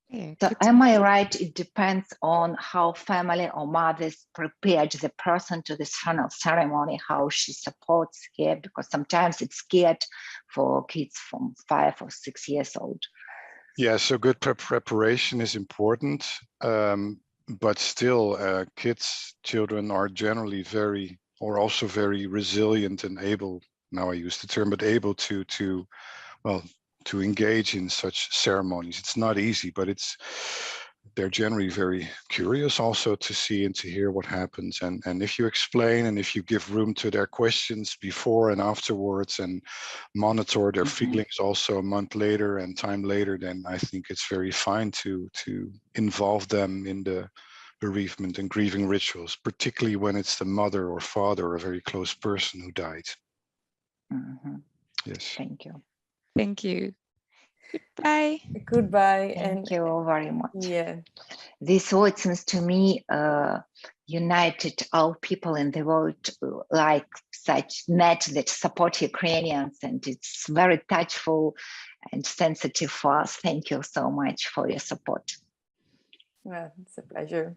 Yeah, so am I right? It depends on how family or mothers prepared the person to this funeral ceremony, how she supports her, because sometimes it's scared for kids from 5 or 6 years old. Yeah, so good preparation is important, but still, children are generally also very resilient and able. Now I use the term, but able to engage in such ceremonies. It's not easy, but they're generally very curious also to see and to hear what happens. And if you explain and if you give room to their questions before and afterwards and monitor their feelings also a month later and time later, then I think it's very fine to involve them in the bereavement and grieving rituals, particularly when it's the mother or father or a very close person who died. Yes. Thank you. Thank you. Goodbye. Goodbye. Thank you very much. Yeah. This word seems to me united all people in the world like such net that support Ukrainians, and it's very touchful and sensitive for us. Thank you so much for your support. Well, it's a pleasure.